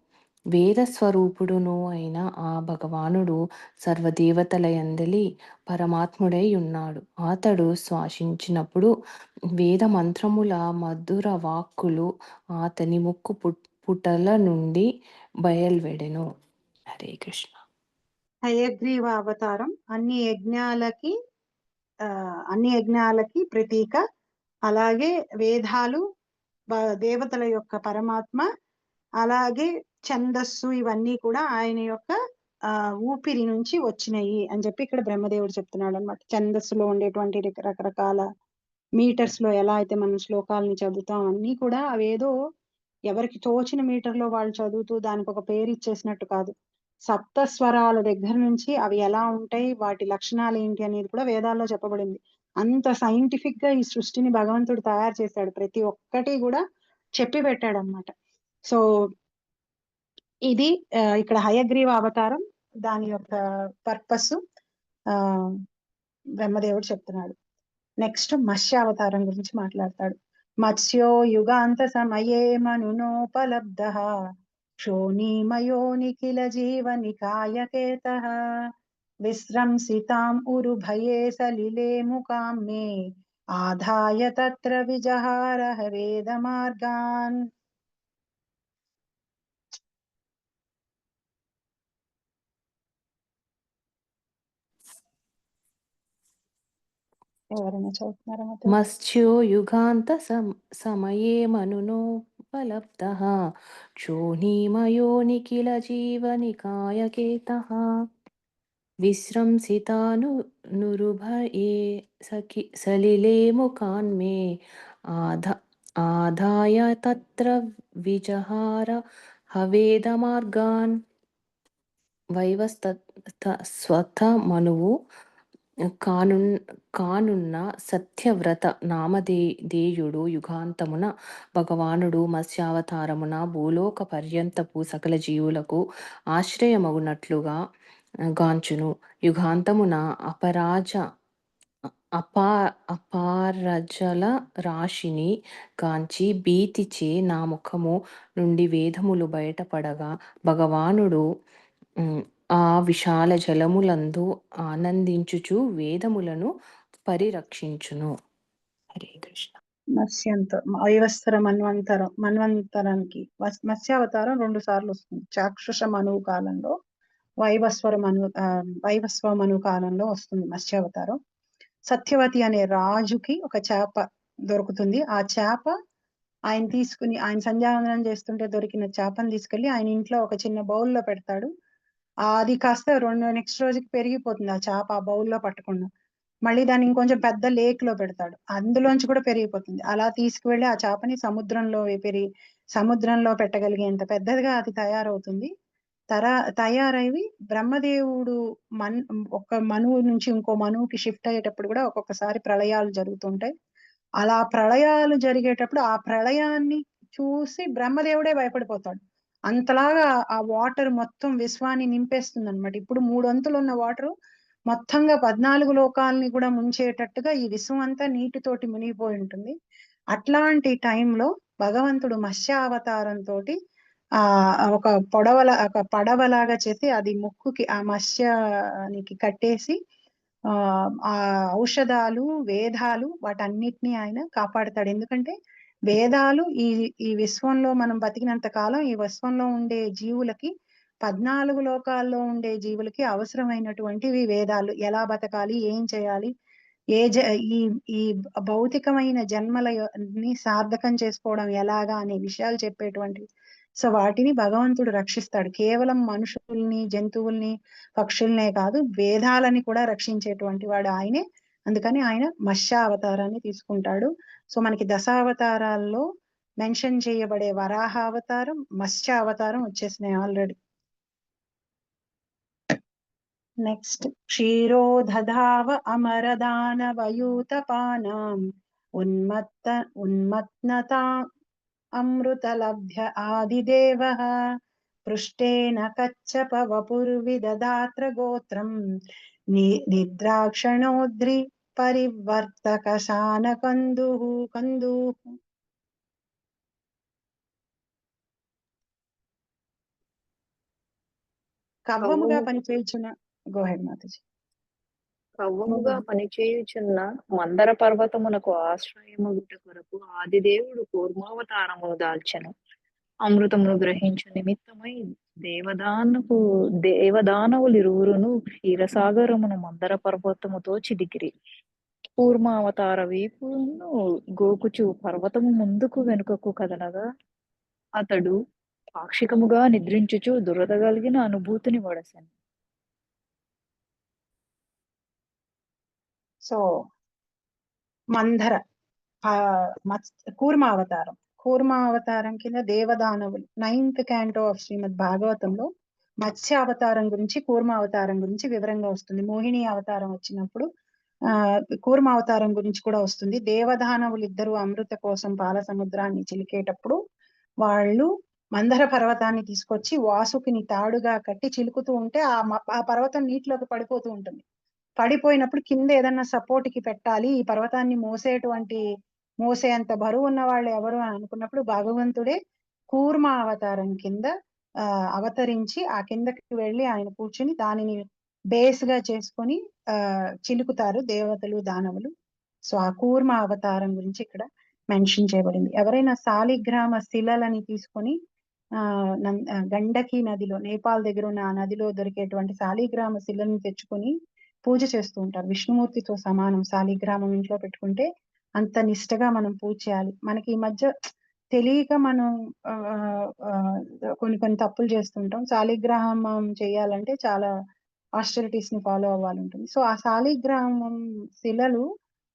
Speaker 3: వేదస్వరూపుడును అయిన ఆ భగవానుడు సర్వదేవతలయందలి పరమాత్ముడై ఉన్నాడు. అతడు శ్వాసించినప్పుడు వేద మంత్రముల మధుర వాక్కులు అతని ముక్కు పుటల నుండి బయల్వెడెను. హరే కృష్ణ.
Speaker 1: హయగ్రీవ అవతారం అన్ని యజ్ఞాలకి ప్రతీక. అలాగే వేదాలు, దేవతల యొక్క పరమాత్మ, అలాగే ఛందస్సు, ఇవన్నీ కూడా ఆయన యొక్క ఊపిరి నుంచి వచ్చినాయి అని చెప్పి ఇక్కడ బ్రహ్మదేవుడు చెప్తున్నాడు అనమాట. ఛందస్సులో ఉండేటువంటి రకరకాల మీటర్స్ లో ఎలా అయితే మనం శ్లోకాలని చదువుతాం, అన్నీ కూడా అవేదో ఎవరికి తోచిన మీటర్ లో వాళ్ళు చదువుతూ దానికి ఒక పేరు ఇచ్చేసినట్టు కాదు. సప్త స్వరాల దగ్గర నుంచి అవి ఎలా ఉంటాయి, వాటి లక్షణాలు ఏంటి అనేది కూడా వేదాల్లో చెప్పబడింది. అంత సైంటిఫిక్ గా ఈ సృష్టిని భగవంతుడు తయారు చేశాడు. ప్రతి ఒక్కటి కూడా చెప్పి పెట్టాడు అనమాట. సో ఇది ఇక్కడ హయగ్రీవ అవతారం, దాని యొక్క పర్పస్ బ్రహ్మదేవుడు చెప్తున్నాడు. నెక్స్ట్ మత్స్య అవతారం గురించి మాట్లాడతాడు. మత్స్యో యుగాంత సమయే మనునోపలబ్ధః క్షోణీమయో నిఖిల జీవనికాయకేతః విశ్రంసితాం ఉరుభయే సలిలే ముకాం మే ఆధాయ తత్ర విజహార వేద మార్గాన్. ఎవరైనా చదువుతున్నారా?
Speaker 3: మత్స్యో యుగాంత సమయే మనునోపలబ్ధః క్షోణీమయో నిఖిల జీవనికాయకేతః విశ్రంసితానురుభయే సలిలే ముఖాన్మే ఆదాయ తత్ర విజహార హవేద మార్గాన్. వైవస్వత మనువు కానున్న సత్యవ్రత నామధేయుడు యుగాంతమున భగవానుడు మత్స్యావతారమున భూలోక పర్యంతపు సకల జీవులకు ఆశ్రయమగునట్లుగా గాంచును. యుగాంతమున అపారజల రాశిని గాంచి భీతిచే నా ముఖము నుండి వేదములు బయటపడగా భగవానుడు ఆ విశాల జలములందు ఆనందించుచు వేదములను పరిరక్షించును. హరే కృష్ణ.
Speaker 1: మత్స్యంతో వైవస్వర మన్వంతరానికి మత్స్యావతారం 2 సార్లు వస్తుంది. చాక్షుష మనువు కాలంలో, వైవస్వ మనువు కాలంలో వస్తుంది మత్స్యావతారం. సత్యవతి అనే రాజుకి ఒక చేప దొరుకుతుంది. ఆ చేప ఆయన తీసుకుని, ఆయన సంధ్యావందనం చేస్తుంటే దొరికిన చేపను తీసుకెళ్లి ఆయన ఇంట్లో ఒక చిన్న బౌల్లో పెడతాడు. అది కాస్త నెక్స్ట్ రోజుకి పెరిగిపోతుంది. ఆ చేప ఆ బౌల్లో పట్టకుండా మళ్ళీ దాన్ని ఇంకొంచెం పెద్ద లేక్ లో పెడతాడు, అందులోంచి కూడా పెరిగిపోతుంది. అలా తీసుకువెళ్ళి ఆ చేపని సముద్రంలో పెట్టగలిగేంత పెద్దదిగా అది తయారవుతుంది. తయారైవి బ్రహ్మదేవుడు ఒక మనువు నుంచి ఇంకో మనువుకి షిఫ్ట్ అయ్యేటప్పుడు కూడా ఒక్కొక్కసారి ప్రళయాలు జరుగుతుంటాయి. అలా ప్రళయాలు జరిగేటప్పుడు ఆ ప్రళయాన్ని చూసి బ్రహ్మదేవుడే భయపడిపోతాడు. అంతలాగా ఆ వాటర్ మొత్తం విశ్వాన్ని నింపేస్తుంది అనమాట. ఇప్పుడు 3 వంతులు ఉన్న వాటర్ మొత్తంగా 14 లోకాలని కూడా ముంచేటట్టుగా ఈ విశ్వం అంతా నీటితోటి మునిగిపోయి ఉంటుంది. అట్లాంటి టైంలో భగవంతుడు మత్స్యావతారంతో ఒక పడవలాగా చేసి అది ముక్కుకి ఆ మత్స్యానికి కట్టేసి ఆ ఔషధాలు, వేదాలు వాటన్నిటిని ఆయన కాపాడతాడు. ఎందుకంటే వేదాలు ఈ విశ్వంలో మనం బతికినంత కాలం ఈ విశ్వంలో ఉండే జీవులకి 14 లోకాల్లో ఉండే జీవులకి అవసరమైనటువంటివి వేదాలు. ఎలా బతకాలి, ఏం చేయాలి, ఏ జ ఈ ఈ భౌతికమైన జన్మలని సార్థకం చేసుకోవడం ఎలాగా అనే విషయాలు చెప్పేటువంటివి. సో వాటిని భగవంతుడు రక్షిస్తాడు. కేవలం మనుషుల్ని, జంతువుల్ని, పక్షుల్నే కాదు, వేదాలని కూడా రక్షించేటువంటి వాడు ఆయనే. అందుకని ఆయన మత్స్య అవతారాన్ని తీసుకుంటాడు. సో మనకి దశావతారాల్లో మెన్షన్ చేయబడే వరాహ అవతారం, మత్స్య అవతారం వచ్చేసినాయి ఆల్రెడీ. నెక్స్ట్, క్షీరోదధావ అమరదానవయూతపానాం ఉన్మత్నతా అమృతలభ్య ఆదిదేవః పృష్టేన కచ్చప వపుర్విదదాత్ర గోత్రం నిద్రాక్షణోద్రి పరివర్తక శానకందుః కవ్వముగా పనిచేయుచున్న గోహెడ్ మాతాజీ.
Speaker 5: కవ్వముగా పనిచేయుచున్న మందర పర్వతమునకు ఆశ్రయముగుట కొరకు ఆదిదేవుడు కూర్మావతారమును దాల్చెను. అమృతమును గ్రహించు నిమిత్తమై దేవదానవులిరువురును క్షీరసాగరమును మందర పర్వతముతో చిదికిరి. కూర్మావతార వీపును గోకుచు పర్వతము ముందుకు వెనుకకు కదలగా అతడు పాక్షికముగా నిద్రించుచు దురద కలిగిన అనుభూతిని వడసెను.
Speaker 1: సో మందర కూర్మ అవతారం కింద దేవదానవులు 9th canto ఆఫ్ శ్రీమద్ భాగవతంలో మత్స్య అవతారం గురించి, కూర్మ అవతారం గురించి వివరంగా వస్తుంది. మోహిని అవతారం వచ్చినప్పుడు కూర్మ అవతారం గురించి కూడా వస్తుంది. దేవదానవులు ఇద్దరు అమృత కోసం పాల సముద్రాన్ని చిలికేటప్పుడు వాళ్ళు మందర పర్వతాన్ని తీసుకొచ్చి వాసుకిని తాడుగా కట్టి చిలుకుతూ ఉంటే ఆ పర్వతం నీటిలోకి పడిపోతూ ఉంటుంది. పడిపోయినప్పుడు కింద ఏదన్నా సపోర్ట్ కి పెట్టాలి, ఈ పర్వతాన్ని మోసేంత బరువు ఉన్న వాళ్ళు ఎవరు అని అనుకున్నప్పుడు భగవంతుడే కూర్మ అవతారం కింద అవతరించి ఆ కిందకి వెళ్ళి ఆయన కూర్చుని దానిని బేస్ గా చేసుకొని చిలుకుతారు దేవతలు, దానవులు. సో ఆ కూర్మ అవతారం గురించి ఇక్కడ మెన్షన్ చేయబడింది. ఎవరైనా శాలిగ్రామ శిలలని తీసుకొని గండకి నదిలో, నేపాల్ దగ్గర ఉన్న ఆ నదిలో దొరికేటువంటి శాలిగ్రామ శిలని తెచ్చుకొని పూజ చేస్తూ ఉంటారు. విష్ణుమూర్తితో సమానం శాలిగ్రామం ఇంట్లో పెట్టుకుంటే అంత నిష్టగా మనం పూజ చేయాలి. మనకి ఈ మధ్య తెలియక మనం కొన్ని తప్పులు చేస్తుంటాం. శాలిగ్రామం చేయాలంటే చాలా ఆస్టరిటీస్ ని ఫాలో అవ్వాలి ఉంటుంది. సో ఆ శాలిగ్రామం శిలలు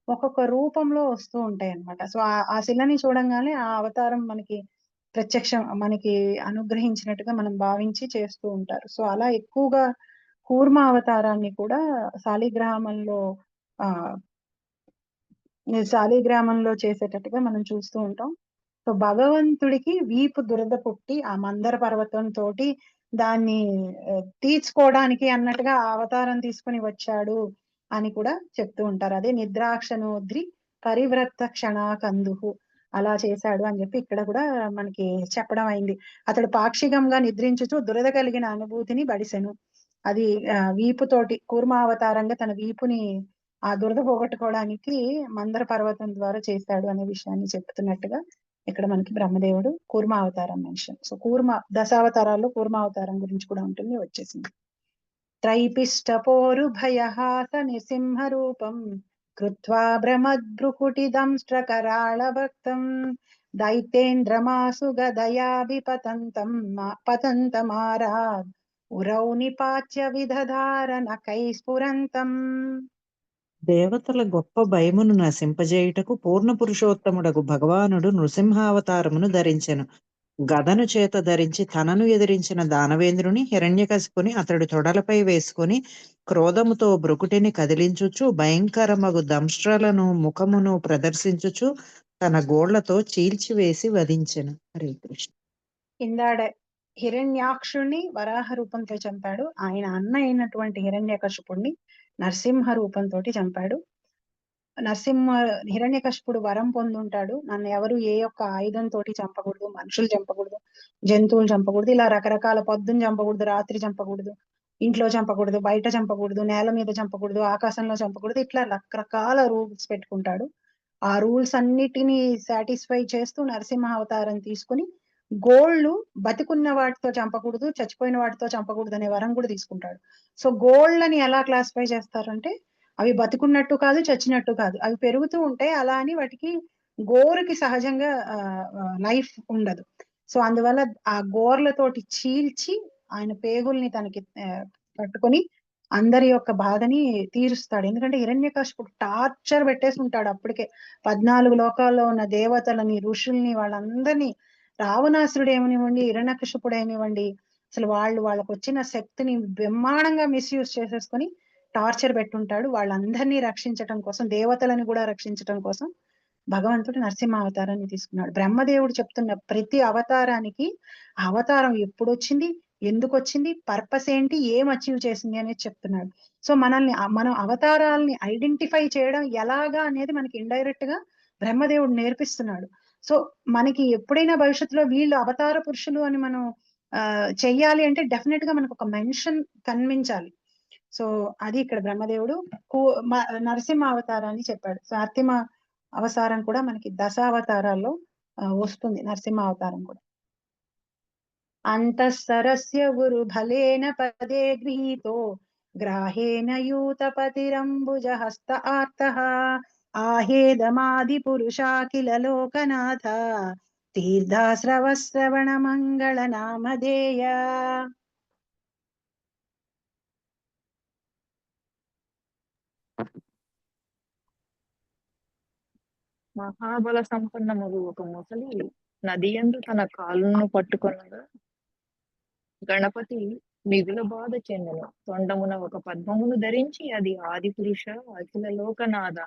Speaker 1: ఒక్కొక్క రూపంలో వస్తూ ఉంటాయి అన్నమాట. సో ఆ శిలని చూడంగానే ఆ అవతారం మనకి అనుగ్రహించినట్టుగా మనం భావించి చేస్తూ ఉంటారు. సో అలా ఎక్కువగా కూర్మ అవతారాన్ని కూడా శాలిగ్రామంలో చేసేటట్టుగా మనం చూస్తూ ఉంటాం. సో భగవంతుడికి వీపు దురద పుట్టి ఆ మందర పర్వతం తోటి దాన్ని తీర్చుకోవడానికి అన్నట్టుగా ఆ అవతారం తీసుకుని వచ్చాడు అని కూడా చెప్తూ ఉంటారు. అదే నిద్రాక్షణోద్రి పరివ్రత క్షణాకందుహు అలా చేశాడు అని చెప్పి ఇక్కడ కూడా మనకి చెప్పడం అయింది. అతడు పాక్షికంగా నిద్రించుతూ దురద కలిగిన అనుభూతిని బడిసెను. అది వీపుతోటి కూర్మావతారంగా తన వీపుని ఆ దురద పోగొట్టుకోవడానికి మందర పర్వతం ద్వారా చేశాడు అనే విషయాన్ని చెప్తున్నట్టుగా ఇక్కడ మనకి బ్రహ్మదేవుడు కూర్మావతారం మెన్షన్. సో దశావతారాల్లో కూర్మావతారం గురించి కూడా ఉంటుంది, వచ్చేసింది. త్రైపిష్టపోరు భయహాస నిసింహ రూపం కృత్వా భ్రమద్భృకుటిదంష్ట్రకరాళ భక్తం దైతేంద్రమాసు గదయాభిపతంతమారాద్ ఉరౌ నిపాచ్య విదధారనకై స్ఫురంతం.
Speaker 2: దేవతల గొప్ప భయమును నశింపజేయుటకు పూర్ణ పురుషోత్తముడగు భగవానుడు నృసింహావతారమును ధరించెను. గదను చేత ధరించి తనను ఎదిరించిన దానవేంద్రుని హిరణ్యకశిపుని అతడు తొడలపై వేసుకుని క్రోధముతో బ్రుకుటిని కదిలించుచు భయంకరమగు దంష్ట్రలను ముఖమును ప్రదర్శించుచు తన గోళ్లతో చీల్చివేసి వధించెను. హరే కృష్ణ.
Speaker 1: ఇందాడ హిరణ్యాక్షుణ్ణి వరాహ రూపంతో చంపాడు. ఆయన అన్న అయినటువంటి హిరణ్యకశిపుణ్ణి నరసింహ రూపంతో చంపాడు. హిరణ్యకశిపుడు వరం పొందుంటాడు, నన్ను ఎవరు ఏ ఒక్క ఆయుధంతో చంపకూడదు, మనుషులు చంపకూడదు, జంతువులు చంపకూడదు, ఇలా రకరకాల పొద్దున చంపకూడదు, రాత్రి చంపకూడదు, ఇంట్లో చంపకూడదు, బయట చంపకూడదు, నేల మీద చంపకూడదు, ఆకాశంలో చంపకూడదు, ఇట్లా రకరకాల రూల్స్ పెట్టుకుంటాడు. ఆ రూల్స్ అన్నిటినీ సాటిస్ఫై చేస్తూ నరసింహ అవతారం తీసుకుని గోళ్ళు బతికున్న వాటితో చంపకూడదు, చచ్చిపోయిన వాటితో చంపకూడదు అనే వరం కూడా తీసుకుంటాడు. సో గోళ్ళని ఎలా క్లాసిఫై చేస్తారంటే అవి బతికున్నట్టు కాదు, చచ్చినట్టు కాదు, అవి పెరుగుతూ ఉంటాయి, అలా అని వాటికి గోరుకి సహజంగా లైఫ్ ఉండదు. సో అందువల్ల ఆ గోర్లతోటి చీల్చి ఆయన పేగుల్ని తనకి పట్టుకొని అందరి యొక్క బాధని తీరుస్తాడు. ఎందుకంటే హిరణ్యకశిపుడు టార్చర్ పెట్టేసి ఉంటాడు అప్పటికే 14 లోకాల్లో ఉన్న దేవతలని, ఋషుల్ని, వాళ్ళందరినీ, రావణాసురుడు ఏమనివ్వండి, హిరణ్యకశిపుడు ఏమివ్వండి, అసలు వాళ్ళకు వచ్చిన శక్తిని బ్రహ్మాండంగా మిస్యూజ్ చేసేసుకొని టార్చర్ పెట్టుంటాడు. వాళ్ళందరినీ రక్షించటం కోసం, దేవతలని కూడా రక్షించటం కోసం భగవంతుడు నరసింహ అవతారాన్ని తీసుకున్నాడు. బ్రహ్మదేవుడు చెప్తున్న ప్రతి అవతారానికి ఆ అవతారం ఎప్పుడు వచ్చింది, ఎందుకు వచ్చింది, పర్పస్ ఏంటి, ఏం అచీవ్ చేసింది అనేది చెప్తున్నాడు. సో మనం అవతారాలని ఐడెంటిఫై చేయడం ఎలాగా అనేది మనకి ఇండైరెక్ట్ గా బ్రహ్మదేవుడు నేర్పిస్తున్నాడు. సో మనకి ఎప్పుడైనా భవిష్యత్తులో వీళ్ళు అవతార పురుషులు అని మనం చెయ్యాలి అంటే డెఫినెట్ గా మనకు ఒక మెన్షన్ కనిపించాలి. సో అది ఇక్కడ బ్రహ్మదేవుడు నరసింహ అవతారాన్ని చెప్పాడు. సో అంతిమ అవతారం కూడా మనకి దశావతారాల్లో వస్తుంది నరసింహ అవతారం కూడా. అంతఃసరస్య గురు బలేన పదే గృహీతో గ్రాహేణ యూతపతిరంబుజ హస్త ఆర్తః ఆహేదమాది పురుషాఖిల లోకనాథ తీర్థాశ్రవ శ్రవణ మంగళ నామధేయ.
Speaker 5: మహాబల సంపన్నముగు ఒక ముసలి నదియందు తన కాళ్ళను పట్టుకొనగా గణపతి మిగుల బాధ చెందెను. తొండమున ఒక పద్మమును ధరించి అది ఆది పురుష అఖిల లోకనాథ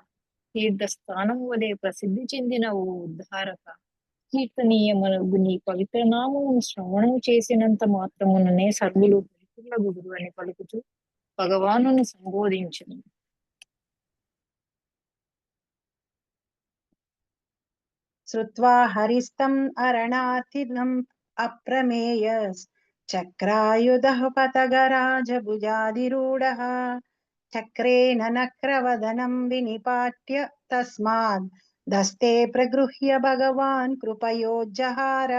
Speaker 5: తీర్థ స్థానము వలె ప్రసిద్ధి చెందిన ఓ ఉద్ధారక, కీర్తనీయమనగు నీ పవిత్ర నామమును శ్రవణము చేసినంత మాత్రముననే సర్వులు పరిపూర్ణ గురు అని పలుకుతూ భగవానుని సంబోధించును.
Speaker 1: శ్రుత్వా హరిస్తం అరణాతినం అప్రమేయస్ చక్రాయుధః పతగరాజభుజాదిరూఢః చక్రేణ నక్రవదనం వినిపాట్య తస్మాద్ దస్తే ప్రగృహ్య భగవాన్ కృపయోజ్జహార.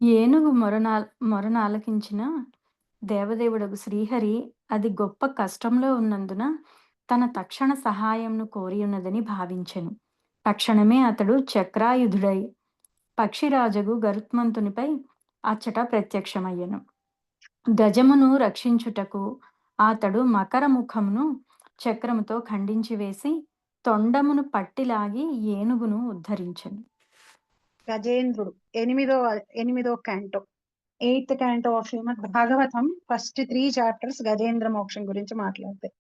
Speaker 4: ఏనుగు మొరను ఆలకించిన దేవదేవుడగు శ్రీహరి అది గొప్ప కష్టంలో ఉన్నందున తన తక్షణ సహాయంను కోరి ఉన్నదని భావించెను. తక్షణమే అతడు చక్రాయుధుడై పక్షిరాజగు గరుత్మంతునిపై అచ్చట ప్రత్యక్షమయ్యను. గజమును రక్షించుటకు అతడు మకర ముఖమును చక్రముతో ఖండించి వేసి తొండమును పట్టిలాగి ఏనుగును ఉద్ధరించెను.
Speaker 1: గజేంద్రుడు ఎనిమిదో canto, 8th canto of Srimad Bhagavatam first 3 chapters Gajendra Moksham గురించి మాట్లాడతాయి.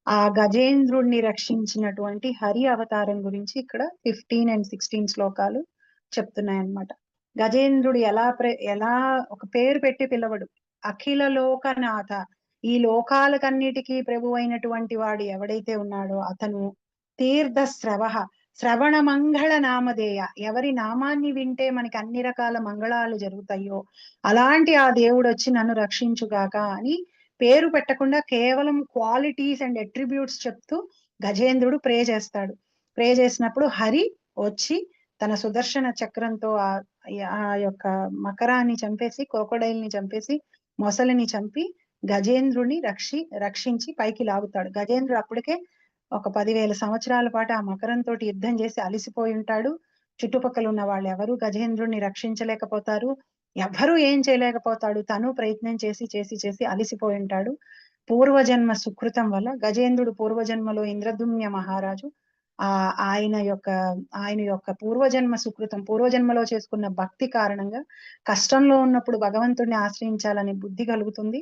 Speaker 1: ఆ గజేంద్రుడిని రక్షించినటువంటి హరి అవతారం గురించి ఇక్కడ 15 and 16 శ్లోకాలు చెప్తున్నాయి అన్నమాట. గజేంద్రుడు ఎలా ఒక పేరు పెట్టి పిలవడు, అఖిల లోకనాథ, ఈ లోకాలకన్నిటికీ ప్రభు అయినటువంటి వాడు ఎవడైతే ఉన్నాడో అతను తీర్థ శ్రవణ మంగళ నామధేయ, ఎవరి నామాన్ని వింటే మనకి అన్ని రకాల మంగళాలు జరుగుతాయో అలాంటి ఆ దేవుడు వచ్చి నన్ను రక్షించుగాక అని పేరు పెట్టకుండా కేవలం క్వాలిటీస్ అండ్ అట్రిబ్యూట్స్ చెప్తూ గజేంద్రుడు ప్రే చేస్తాడు. ప్రే చేసినప్పుడు హరి వచ్చి తన సుదర్శన చక్రంతో ఆ యొక్క మకరాన్ని చంపేసి, క్రోకోడైల్ ని చంపేసి, మొసలిని చంపి గజేంద్రుని రక్షించి పైకి లాగుతాడు. గజేంద్రుడు అప్పటికే ఒక 10,000 సంవత్సరాల పాటు ఆ మకరంతో యుద్ధం చేసి అలిసిపోయి ఉంటాడు. చుట్టుపక్కల ఉన్న వాళ్ళు ఎవరు గజేంద్రుడిని రక్షించలేకపోతారు, ఎవ్వరూ ఏం చేయలేకపోతాడు. తను ప్రయత్నం చేసి చేసి చేసి అలిసిపోయి ఉంటాడు. పూర్వజన్మ సుకృతం వల్ల గజేంద్రుడు పూర్వజన్మలో ఇంద్రదుమ్య మహారాజు ఆయన యొక్క పూర్వజన్మ సుకృతం, పూర్వజన్మలో చేసుకున్న భక్తి కారణంగా కష్టంలో ఉన్నప్పుడు భగవంతుడిని ఆశ్రయించాలనే బుద్ధి కలుగుతుంది.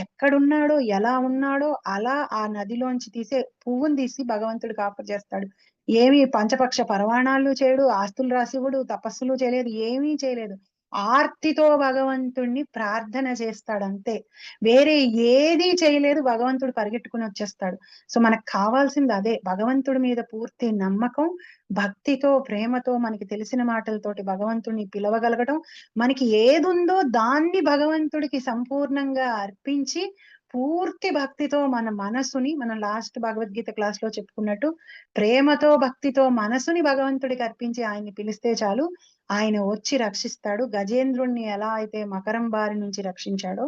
Speaker 1: ఎక్కడున్నాడో ఎలా ఉన్నాడో అలా ఆ నదిలోంచి తీసే పువ్వుని తీసి భగవంతుడికి ఆఫర్ చేస్తాడు. ఏమి పంచపక్ష పరవాణాలు చేయడు, ఆస్తులు రాసివుడు, తపస్సులు చేయలేదు, ఏమీ చేయలేదు. ఆర్తితో భగవంతుడిని ప్రార్థన చేస్తాడు అంతే, వేరే ఏదీ చేయలేదు. భగవంతుడు పరిగెట్టుకుని వచ్చేస్తాడు. సో మనకు కావాల్సింది అదే, భగవంతుడి మీద పూర్తి నమ్మకం, భక్తితో ప్రేమతో మనకి తెలిసిన మాటలతోటి భగవంతుడిని పిలవగలగటం, మనకి ఏదుందో దాన్ని భగవంతుడికి సంపూర్ణంగా అర్పించి పూర్తి భక్తితో మన మనసుని, మనం లాస్ట్ భగవద్గీత క్లాస్ లో చెప్పుకున్నట్టు, ప్రేమతో భక్తితో మనసుని భగవంతుడికి అర్పించి ఆయన్ని పిలిస్తే చాలు, ఆయన వచ్చి రక్షిస్తాడు. గజేంద్రుణ్ణి ఎలా అయితే మకరం బారి నుంచి రక్షించాడో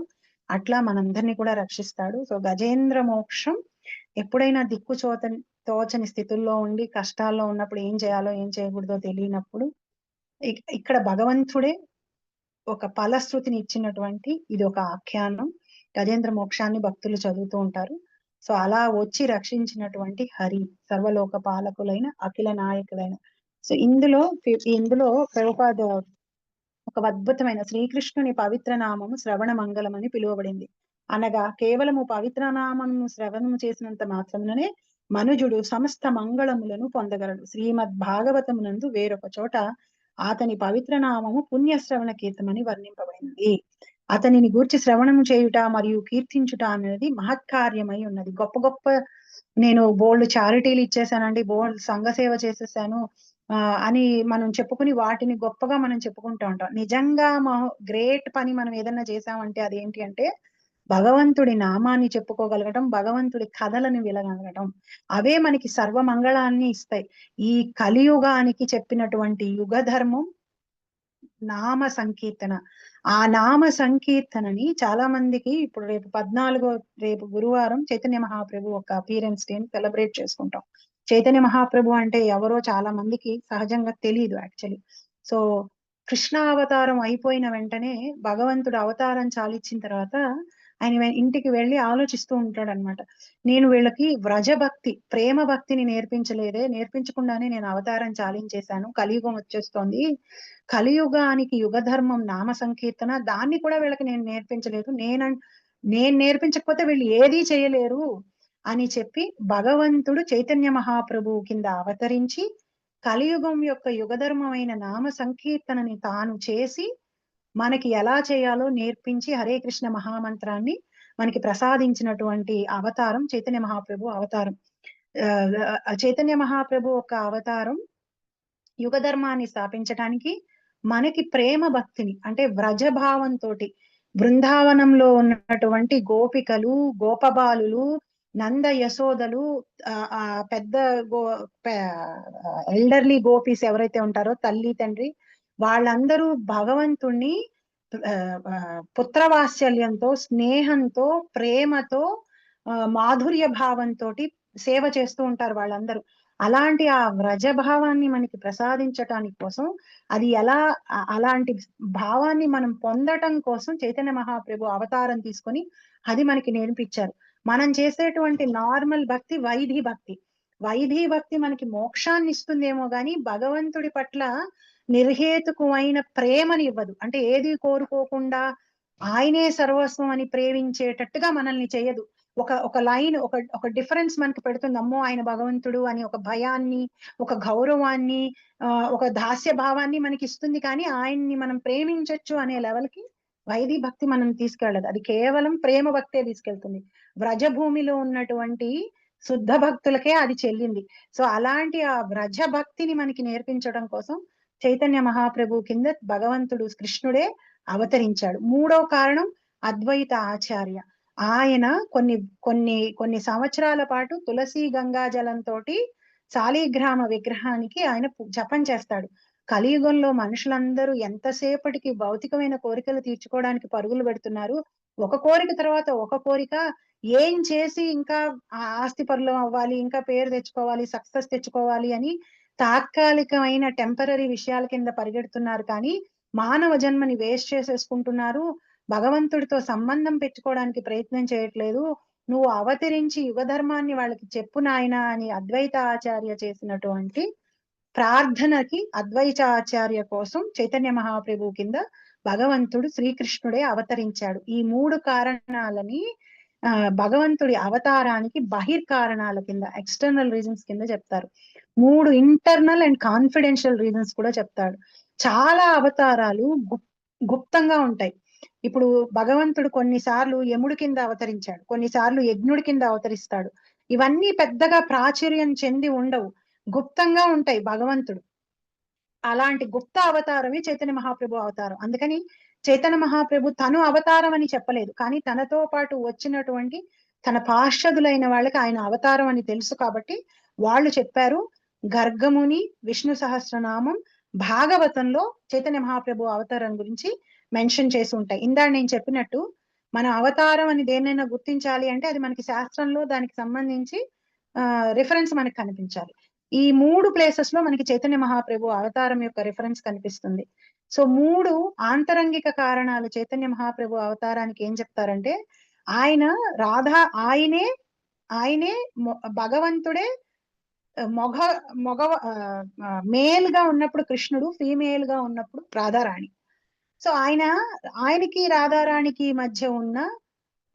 Speaker 1: అట్లా మనందరినీ కూడా రక్షిస్తాడు. సో గజేంద్ర మోక్షం ఎప్పుడైనా తోచని స్థితుల్లో ఉండి కష్టాల్లో ఉన్నప్పుడు ఏం చేయాలో ఏం చేయకూడదో తెలియనప్పుడు ఇక్కడ భగవంతుడే ఒక ఫలశ్రుతిని ఇచ్చినటువంటి ఇది ఒక ఆఖ్యానం. గజేంద్ర మోక్షాన్ని భక్తులు చదువుతూ ఉంటారు. సో అలా వచ్చి రక్షించినటువంటి హరి, సర్వలోక పాలకులైన అఖిల నాయకులైన. సో ఇందులో ప్రభుపాద ఒక అద్భుతమైన శ్రీకృష్ణుని పవిత్ర నామము శ్రవణ మంగళం అని పిలువబడింది. అనగా కేవలము పవిత్ర నామము శ్రవణము చేసినంత మాత్రముననే మనుజుడు సమస్త మంగళములను పొందగలడు. శ్రీమద్ భాగవతమునందు వేరొక చోట అతని పవిత్ర నామము పుణ్యశ్రవణ కీర్తమని వర్ణింపబడింది. అతనిని గూర్చి శ్రవణము చేయుట మరియు కీర్తించుట అనేది మహత్కార్యమై ఉన్నది. గొప్ప నేను బోల్డ్ చారిటీలు ఇచ్చేసానండి, బోల్డ్ సంఘ సేవ చేసేసాను అని మనం చెప్పుకుని వాటిని గొప్పగా మనం చెప్పుకుంటూ ఉంటాం. నిజంగా గ్రేట్ పని మనం ఏదన్నా చేసామంటే అదేంటి అంటే భగవంతుడి నామాన్ని చెప్పుకోగలగటం, భగవంతుడి కథలను వినగలగటం. అవే మనకి సర్వ మంగళాన్ని ఇస్తాయి. ఈ కలియుగానికి చెప్పినటువంటి యుగ ధర్మం నామ సంకీర్తన. ఆ నామ సంకీర్తనని చాలా మందికి ఇప్పుడు రేపు గురువారం చైతన్య మహాప్రభు ఒక అపీరెన్స్ డే సెలబ్రేట్ చేసుకుంటాం. చైతన్య మహాప్రభు అంటే ఎవరో చాలా మందికి సహజంగా తెలియదు యాక్చువల్లీ. సో కృష్ణావతారం అయిపోయిన వెంటనే భగవంతుడు అవతారం చాలిచ్చిన తర్వాత ఆయన ఇంటికి వెళ్ళి ఆలోచిస్తూ ఉంటాడు అనమాట. నేను వీళ్ళకి వ్రజభక్తి, ప్రేమ భక్తిని నేర్పించకుండానే నేను అవతారం చాలించేశాను, కలియుగం వచ్చేస్తోంది, కలియుగానికి యుగ ధర్మం నామ సంకీర్తన, దాన్ని కూడా వీళ్ళకి నేను నేర్పించలేదు, నేను నేర్పించకపోతే వీళ్ళు ఏదీ చేయలేరు అని చెప్పి భగవంతుడు చైతన్య మహాప్రభువు కింద అవతరించి కలియుగం యొక్క యుగధర్మమైన నామ సంకీర్తనని తాను చేసి మనకి ఎలా చేయాలో నేర్పించి హరే కృష్ణ మహామంత్రాన్ని మనకి ప్రసాదించినటువంటి అవతారం చైతన్య మహాప్రభు అవతారం. చైతన్య మహాప్రభు ఒక అవతారం యుగ ధర్మాన్ని స్థాపించడానికి, మనకి ప్రేమ భక్తిని అంటే వ్రజభావంతో బృందావనంలో ఉన్నటువంటి గోపికలు, గోపబాలులు, నంద యశోదలు, ఆ పెద్ద ఎల్డర్లీ గోపీస్ ఎవరైతే ఉంటారో తల్లి తండ్రి, వాళ్ళందరూ భగవంతుణ్ణి పుత్రవాత్సల్యంతో, స్నేహంతో, ప్రేమతో, మాధుర్య భావంతో సేవ చేస్తూ ఉంటారు వాళ్ళందరూ. అలాంటి ఆ వ్రజభావాన్ని మనకి ప్రసాదించటానికి కోసం, అది ఎలా అలాంటి భావాన్ని మనం పొందటం కోసం చైతన్య మహాప్రభు అవతారం తీసుకొని అది మనకి నేర్పించారు. మనం చేసేటువంటి నార్మల్ భక్తి వైధి భక్తి మనకి మోక్షాన్ని ఇస్తుందేమో గాని భగవంతుడి పట్ల నిర్హేతుకమైన ప్రేమని ఇవ్వదు. అంటే ఏది కోరుకోకుండా ఆయనే సర్వస్వం అని ప్రేమించేటట్టుగా మనల్ని చేయదు. ఒక లైన్, ఒక డిఫరెన్స్ మనకి పెడుతుంది. అమ్మో ఆయన భగవంతుడు అని ఒక భయాన్ని, ఒక గౌరవాన్ని, ఒక దాస్య భావాన్ని మనకి ఇస్తుంది. కానీ ఆయన్ని మనం ప్రేమించొచ్చు అనే లెవెల్కి వైది భక్తి మనం తీసుకెళ్ళదు. అది కేవలం ప్రేమ భక్తే తీసుకెళ్తుంది. వ్రజభూమిలో ఉన్నటువంటి శుద్ధ భక్తులకే అది చెల్లింది. సో అలాంటి ఆ వ్రజ భక్తిని మనకి నేర్పించడం కోసం చైతన్య మహాప్రభు కింద భగవంతుడు కృష్ణుడే అవతరించాడు. మూడో కారణం అద్వైత ఆచార్య. ఆయన కొన్ని సంవత్సరాల పాటు తులసి గంగాజలంతో శాలిగ్రామ విగ్రహానికి ఆయన జపం చేస్తాడు. కలియుగంలో మనుషులందరూ ఎంతసేపటికి భౌతికమైన కోరికలు తీర్చుకోవడానికి పరుగులు పెడుతున్నారు. ఒక కోరిక తర్వాత ఒక కోరిక, ఏం చేసి ఇంకా ఆస్తి పరులం అవ్వాలి, ఇంకా పేరు తెచ్చుకోవాలి, సక్సెస్ తెచ్చుకోవాలి అని తాత్కాలికమైన టెంపరరీ విషయాల కింద పరిగెడుతున్నారు. కానీ మానవ జన్మని వేస్ట్ చేసేసుకుంటున్నారు. భగవంతుడితో సంబంధం పెట్టుకోవడానికి ప్రయత్నం చేయట్లేదు. నువ్వు అవతరించి యుగ ధర్మాన్ని వాళ్ళకి చెప్పు నాయనా అని అద్వైత ఆచార్య చేసినటువంటి ప్రార్థనకి, అద్వైత ఆచార్య కోసం చైతన్య మహాప్రభు కింద భగవంతుడు శ్రీకృష్ణుడే అవతరించాడు. ఈ మూడు కారణాలని భగవంతుడి అవతారానికి బహిర్కారణాల కింద, ఎక్స్టర్నల్ రీజన్స్ కింద చెప్తారు. 3 ఇంటర్నల్ అండ్ కాన్ఫిడెన్షియల్ రీజన్స్ కూడా చెప్తాడు. చాలా అవతారాలు గుప్తంగా ఉంటాయి. ఇప్పుడు భగవంతుడు కొన్నిసార్లు యముడి కింద అవతరించాడు, కొన్నిసార్లు యజ్ఞుడి కింద అవతరిస్తాడు. ఇవన్నీ పెద్దగా ప్రాచుర్యం చెంది ఉండవు, గుప్తంగా ఉంటాయి భగవంతుడు. అలాంటి గుప్త అవతారమే చైతన్య మహాప్రభు అవతారం. అందుకని చైతన్య మహాప్రభు తను అవతారం అని చెప్పలేదు, కానీ తనతో పాటు వచ్చినటువంటి తన పార్షదులైన వాళ్ళకి ఆయన అవతారం అని తెలుసు కాబట్టి వాళ్ళు చెప్పారు. గర్గముని విష్ణు సహస్రనామం భాగవతంలో చైతన్య మహాప్రభు అవతారం గురించి మెన్షన్ చేసి ఉంటాయి. ఇందాక నేను చెప్పినట్టు మన అవతారం అని దేన్నైనా గుర్తించాలి అంటే అది మనకి శాస్త్రంలో దానికి సంబంధించి రిఫరెన్స్ మనకి కనిపించాలి. ఈ 3 ప్లేసెస్ లో మనకి చైతన్య మహాప్రభు అవతారం యొక్క రిఫరెన్స్ కనిపిస్తుంది. సో 3 ఆంతరంగిక కారణాలు చైతన్య మహాప్రభు అవతారానికి ఏం చెప్తారంటే, ఆయన ఆయనే భగవంతుడే మగ మేల్ గా ఉన్నప్పుడు కృష్ణుడు, ఫీమేల్ గా ఉన్నప్పుడు రాధారాణి. సో ఆయనకి రాధారాణికి మధ్య ఉన్న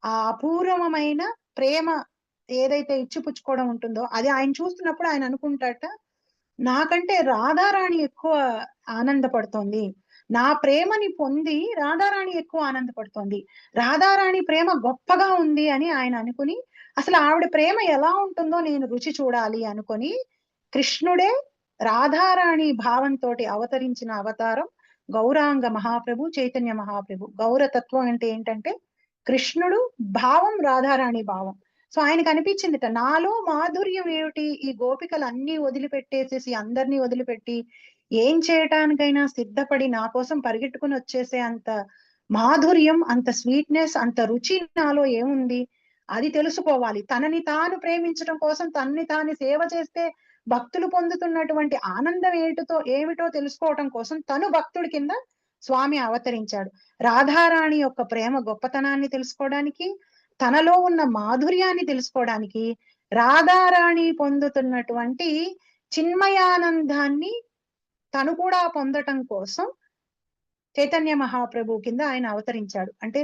Speaker 1: ఆ అపూర్వమైన ప్రేమ ఏదైతే ఇచ్చిపుచ్చుకోవడం ఉంటుందో అది ఆయన చూస్తున్నప్పుడు ఆయన అనుకుంటాట, నాకంటే రాధారాణి ఎక్కువ ఆనందపడుతోంది, నా ప్రేమని పొంది రాధారాణి ఎక్కువ ఆనందపడుతోంది, రాధారాణి ప్రేమ గొప్పగా ఉంది అని ఆయన అనుకుని, అసలు ఆవిడ ప్రేమ ఎలా ఉంటుందో నేను రుచి చూడాలి అనుకొని కృష్ణుడే రాధారాణి భావంతో అవతరించిన అవతారం గౌరాంగ మహాప్రభు, చైతన్య మహాప్రభు. గౌరతత్వం అంటే ఏంటంటే కృష్ణుడు భావం, రాధారాణి భావం. సో ఆయనకు అనిపించిందిట, నాలో మాధుర్యం ఏమిటి, ఈ గోపికలు అన్ని వదిలిపెట్టేసేసి అందరినీ వదిలిపెట్టి ఏం చేయటానికైనా సిద్ధపడి నా కోసం పరిగెట్టుకుని వచ్చేసే అంత మాధుర్యం, అంత స్వీట్నెస్, అంత రుచి నాలో ఏముంది అది తెలుసుకోవాలి. తనని తాను ప్రేమించడం కోసం తనని తాను సేవ చేస్తే భక్తులు పొందుతున్నటువంటి ఆనందం ఏమిటో తెలుసుకోవటం కోసం తను భక్తుడి కింద స్వామి అవతరించాడు. రాధారాణి యొక్క ప్రేమ గొప్పతనాన్ని తెలుసుకోవడానికి, తనలో ఉన్న మాధుర్యాన్ని తెలుసుకోవడానికి, రాధారాణి పొందుతున్నటువంటి చిన్మయానందాన్ని తను కూడా పొందటం కోసం చైతన్య మహాప్రభు కింద ఆయన అవతరించాడు. అంటే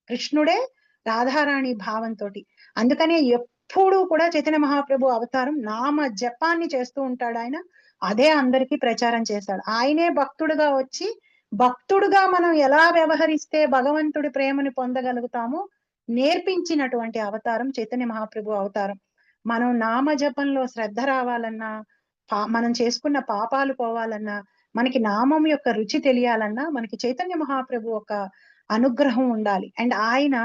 Speaker 1: కృష్ణుడే రాధారాణి భావంతో. అందుకనే ఎప్పుడు కూడా చైతన్య మహాప్రభు అవతారం నామ జపాన్ని చేస్తూ ఉంటాడు ఆయన. అదే అందరికీ ప్రచారం చేశాడు. ఆయనే భక్తుడుగా వచ్చి, భక్తుడుగా మనం ఎలా వ్యవహరిస్తే భగవంతుడి ప్రేమని పొందగలుగుతామో నేర్పించినటువంటి అవతారం చైతన్య మహాప్రభు అవతారం. మనం నామ జపంలో శ్రద్ధ రావాలన్నా, మనం చేసుకున్న పాపాలు పోవాలన్నా, మనకి నామం యొక్క రుచి తెలియాలన్నా మనకి చైతన్య మహాప్రభు ఒక అనుగ్రహం ఉండాలి. అండ్ ఆయన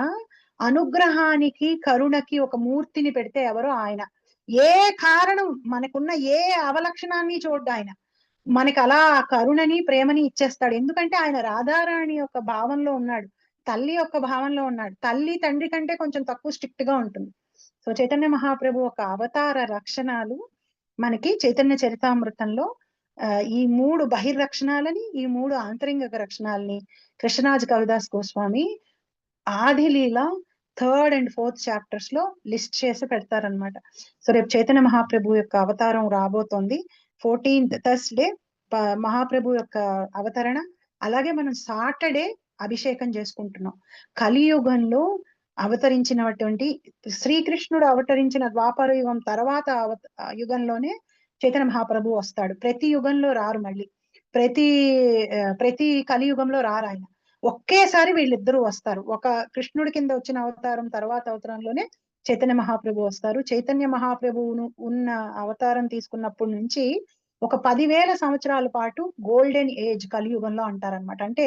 Speaker 1: అనుగ్రహానికి, కరుణకి ఒక మూర్తిని పెడితే ఎవరో ఆయన. ఏ కారణం మనకున్న ఏ అవలక్షణాన్ని చూడ్డు ఆయన, మనకి అలా కరుణని, ప్రేమని ఇచ్చేస్తాడు. ఎందుకంటే ఆయన రాధారాణి యొక్క భావంలో ఉన్నాడు, తల్లి యొక్క భావంలో ఉన్నాడు. తల్లి తండ్రి కంటే కొంచెం తక్కువ స్ట్రిక్ట్ గా ఉంటుంది. సో చైతన్య మహాప్రభు ఒక అవతార లక్షణాలు మనకి చైతన్య చరితామృతంలో ఈ 3 బహిర్లక్షణాలని, ఈ 3 ఆంతరింగక లక్షణాలని Krishnaraja Kavidas Goswami Adileela 3rd and 4th chapters లో లిస్ట్ చేసి పెడతారనమాట. సో రేపు చైతన్య మహాప్రభు యొక్క అవతారం రాబోతోంది. 14th థర్స్డే మహాప్రభు యొక్క అవతరణ. అలాగే మనం సాటర్డే అభిషేకం చేసుకుంటున్నాం. కలియుగంలో అవతరించినటువంటి శ్రీకృష్ణుడు అవతరించిన ద్వాపర యుగం తర్వాత యుగంలోనే చైతన్య మహాప్రభు వస్తాడు. ప్రతి యుగంలో రారు, మళ్ళీ ప్రతి కలియుగంలో రారు ఆయన. ఒకేసారి వీళ్ళిద్దరూ వస్తారు. ఒక కృష్ణుడి కింద వచ్చిన అవతారం తర్వాత అవతారంలోనే చైతన్య మహాప్రభు వస్తారు. చైతన్య మహాప్రభువును ఉన్న అవతారం తీసుకున్నప్పటి నుంచి ఒక 10,000 సంవత్సరాల పాటు గోల్డెన్ ఏజ్ కలియుగంలో అంటారనమాట. అంటే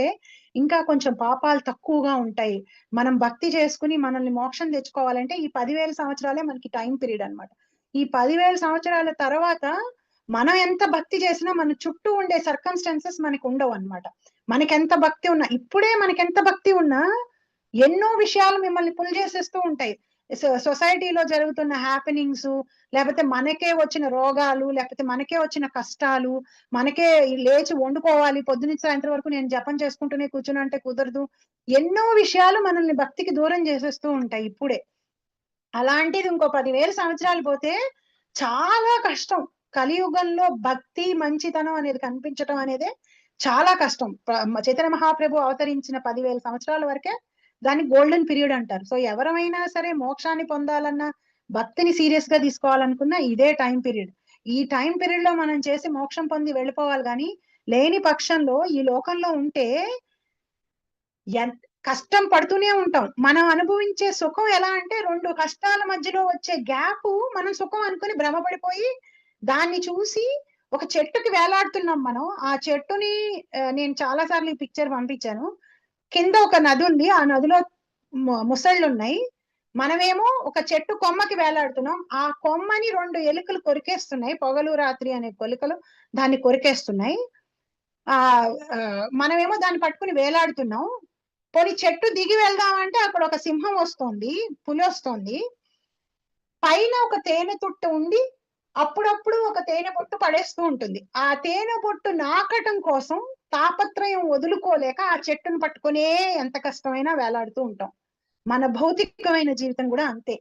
Speaker 1: ఇంకా కొంచెం పాపాలు తక్కువగా ఉంటాయి, మనం భక్తి చేసుకుని మనల్ని మోక్షం తెచ్చుకోవాలంటే ఈ 10,000 సంవత్సరాలే మనకి టైం పీరియడ్ అనమాట. ఈ 10,000 సంవత్సరాల తర్వాత మనం ఎంత భక్తి చేసినా మన చుట్టూ ఉండే సర్కమ్స్టాన్సెస్ మనకి ఉండవు అనమాట. మనకెంత భక్తి ఉన్నా, ఇప్పుడే మనకెంత భక్తి ఉన్నా ఎన్నో విషయాలు మిమ్మల్ని పుల్ చేసేస్తూ ఉంటాయి. సొసైటీలో జరుగుతున్న హ్యాపెనింగ్స్, లేకపోతే మనకే వచ్చిన రోగాలు, లేకపోతే మనకే వచ్చిన కష్టాలు, మనకే లేచి వండుకోవాలి, పొద్దునుంచి సాయంత్రం వరకు నేను జపం చేసుకుంటూనే కూర్చుని అంటే కుదరదు. ఎన్నో విషయాలు మనల్ని భక్తికి దూరం చేసేస్తూ ఉంటాయి ఇప్పుడే. అలాంటిది ఇంకో 10,000 సంవత్సరాలు పోతే చాలా కష్టం. కలియుగంలో భక్తి, మంచితనం అనేది కనిపించటం అనేది చాలా కష్టం. చైతన్య మహాప్రభు అవతరించిన 10,000 సంవత్సరాల వరకే దాన్ని గోల్డెన్ పీరియడ్ అంటారు. సో ఎవరైనా సరే మోక్షాన్ని పొందాలన్నా, భక్తిని సీరియస్ గా తీసుకోవాలనుకున్నా ఇదే టైం పీరియడ్. ఈ టైం పీరియడ్ లో మనం చేసి మోక్షం పొంది వెళ్ళిపోవాలి. కానీ లేని పక్షంలో ఈ లోకంలో ఉంటే కష్టం పడుతూనే ఉంటాం. మనం అనుభవించే సుఖం ఎలా అంటే 2 కష్టాల మధ్యలో వచ్చే గ్యాప్ మనం సుఖం అనుకుని భ్రమపడిపోయి దాన్ని చూసి ఒక చెట్టుకి వేలాడుతున్నాం మనం. ఆ చెట్టుని నేను చాలా సార్లు ఈ పిక్చర్ పంపించాను. కింద ఒక నది ఉంది, ఆ నదిలో ముసళ్ళు ఉన్నాయి, మనమేమో ఒక చెట్టు కొమ్మకి వేలాడుతున్నాం, ఆ కొమ్మని 2 ఎలుకలు కొరికేస్తున్నాయి, పొగలు రాత్రి అనే కొలికలు దాన్ని కొరికేస్తున్నాయి. ఆ మనమేమో దాన్ని పట్టుకుని వేలాడుతున్నాం. పోనీ చెట్టు దిగి వెళ్దామంటే అక్కడ ఒక సింహం వస్తోంది, పులి వస్తోంది, పైన ఒక తేనె తుట్టు ఉండి అప్పుడప్పుడు ఒక తేనె పొట్టు పడేస్తూ ఉంటుంది. ఆ తేనె పొట్టు నాకటం కోసం తాపత్రయం వదులుకోలేక ఆ చెట్టును పట్టుకునే ఎంత కష్టమైనా వేలాడుతూ ఉంటాం. మన భౌతికమైన జీవితం కూడా అంతే.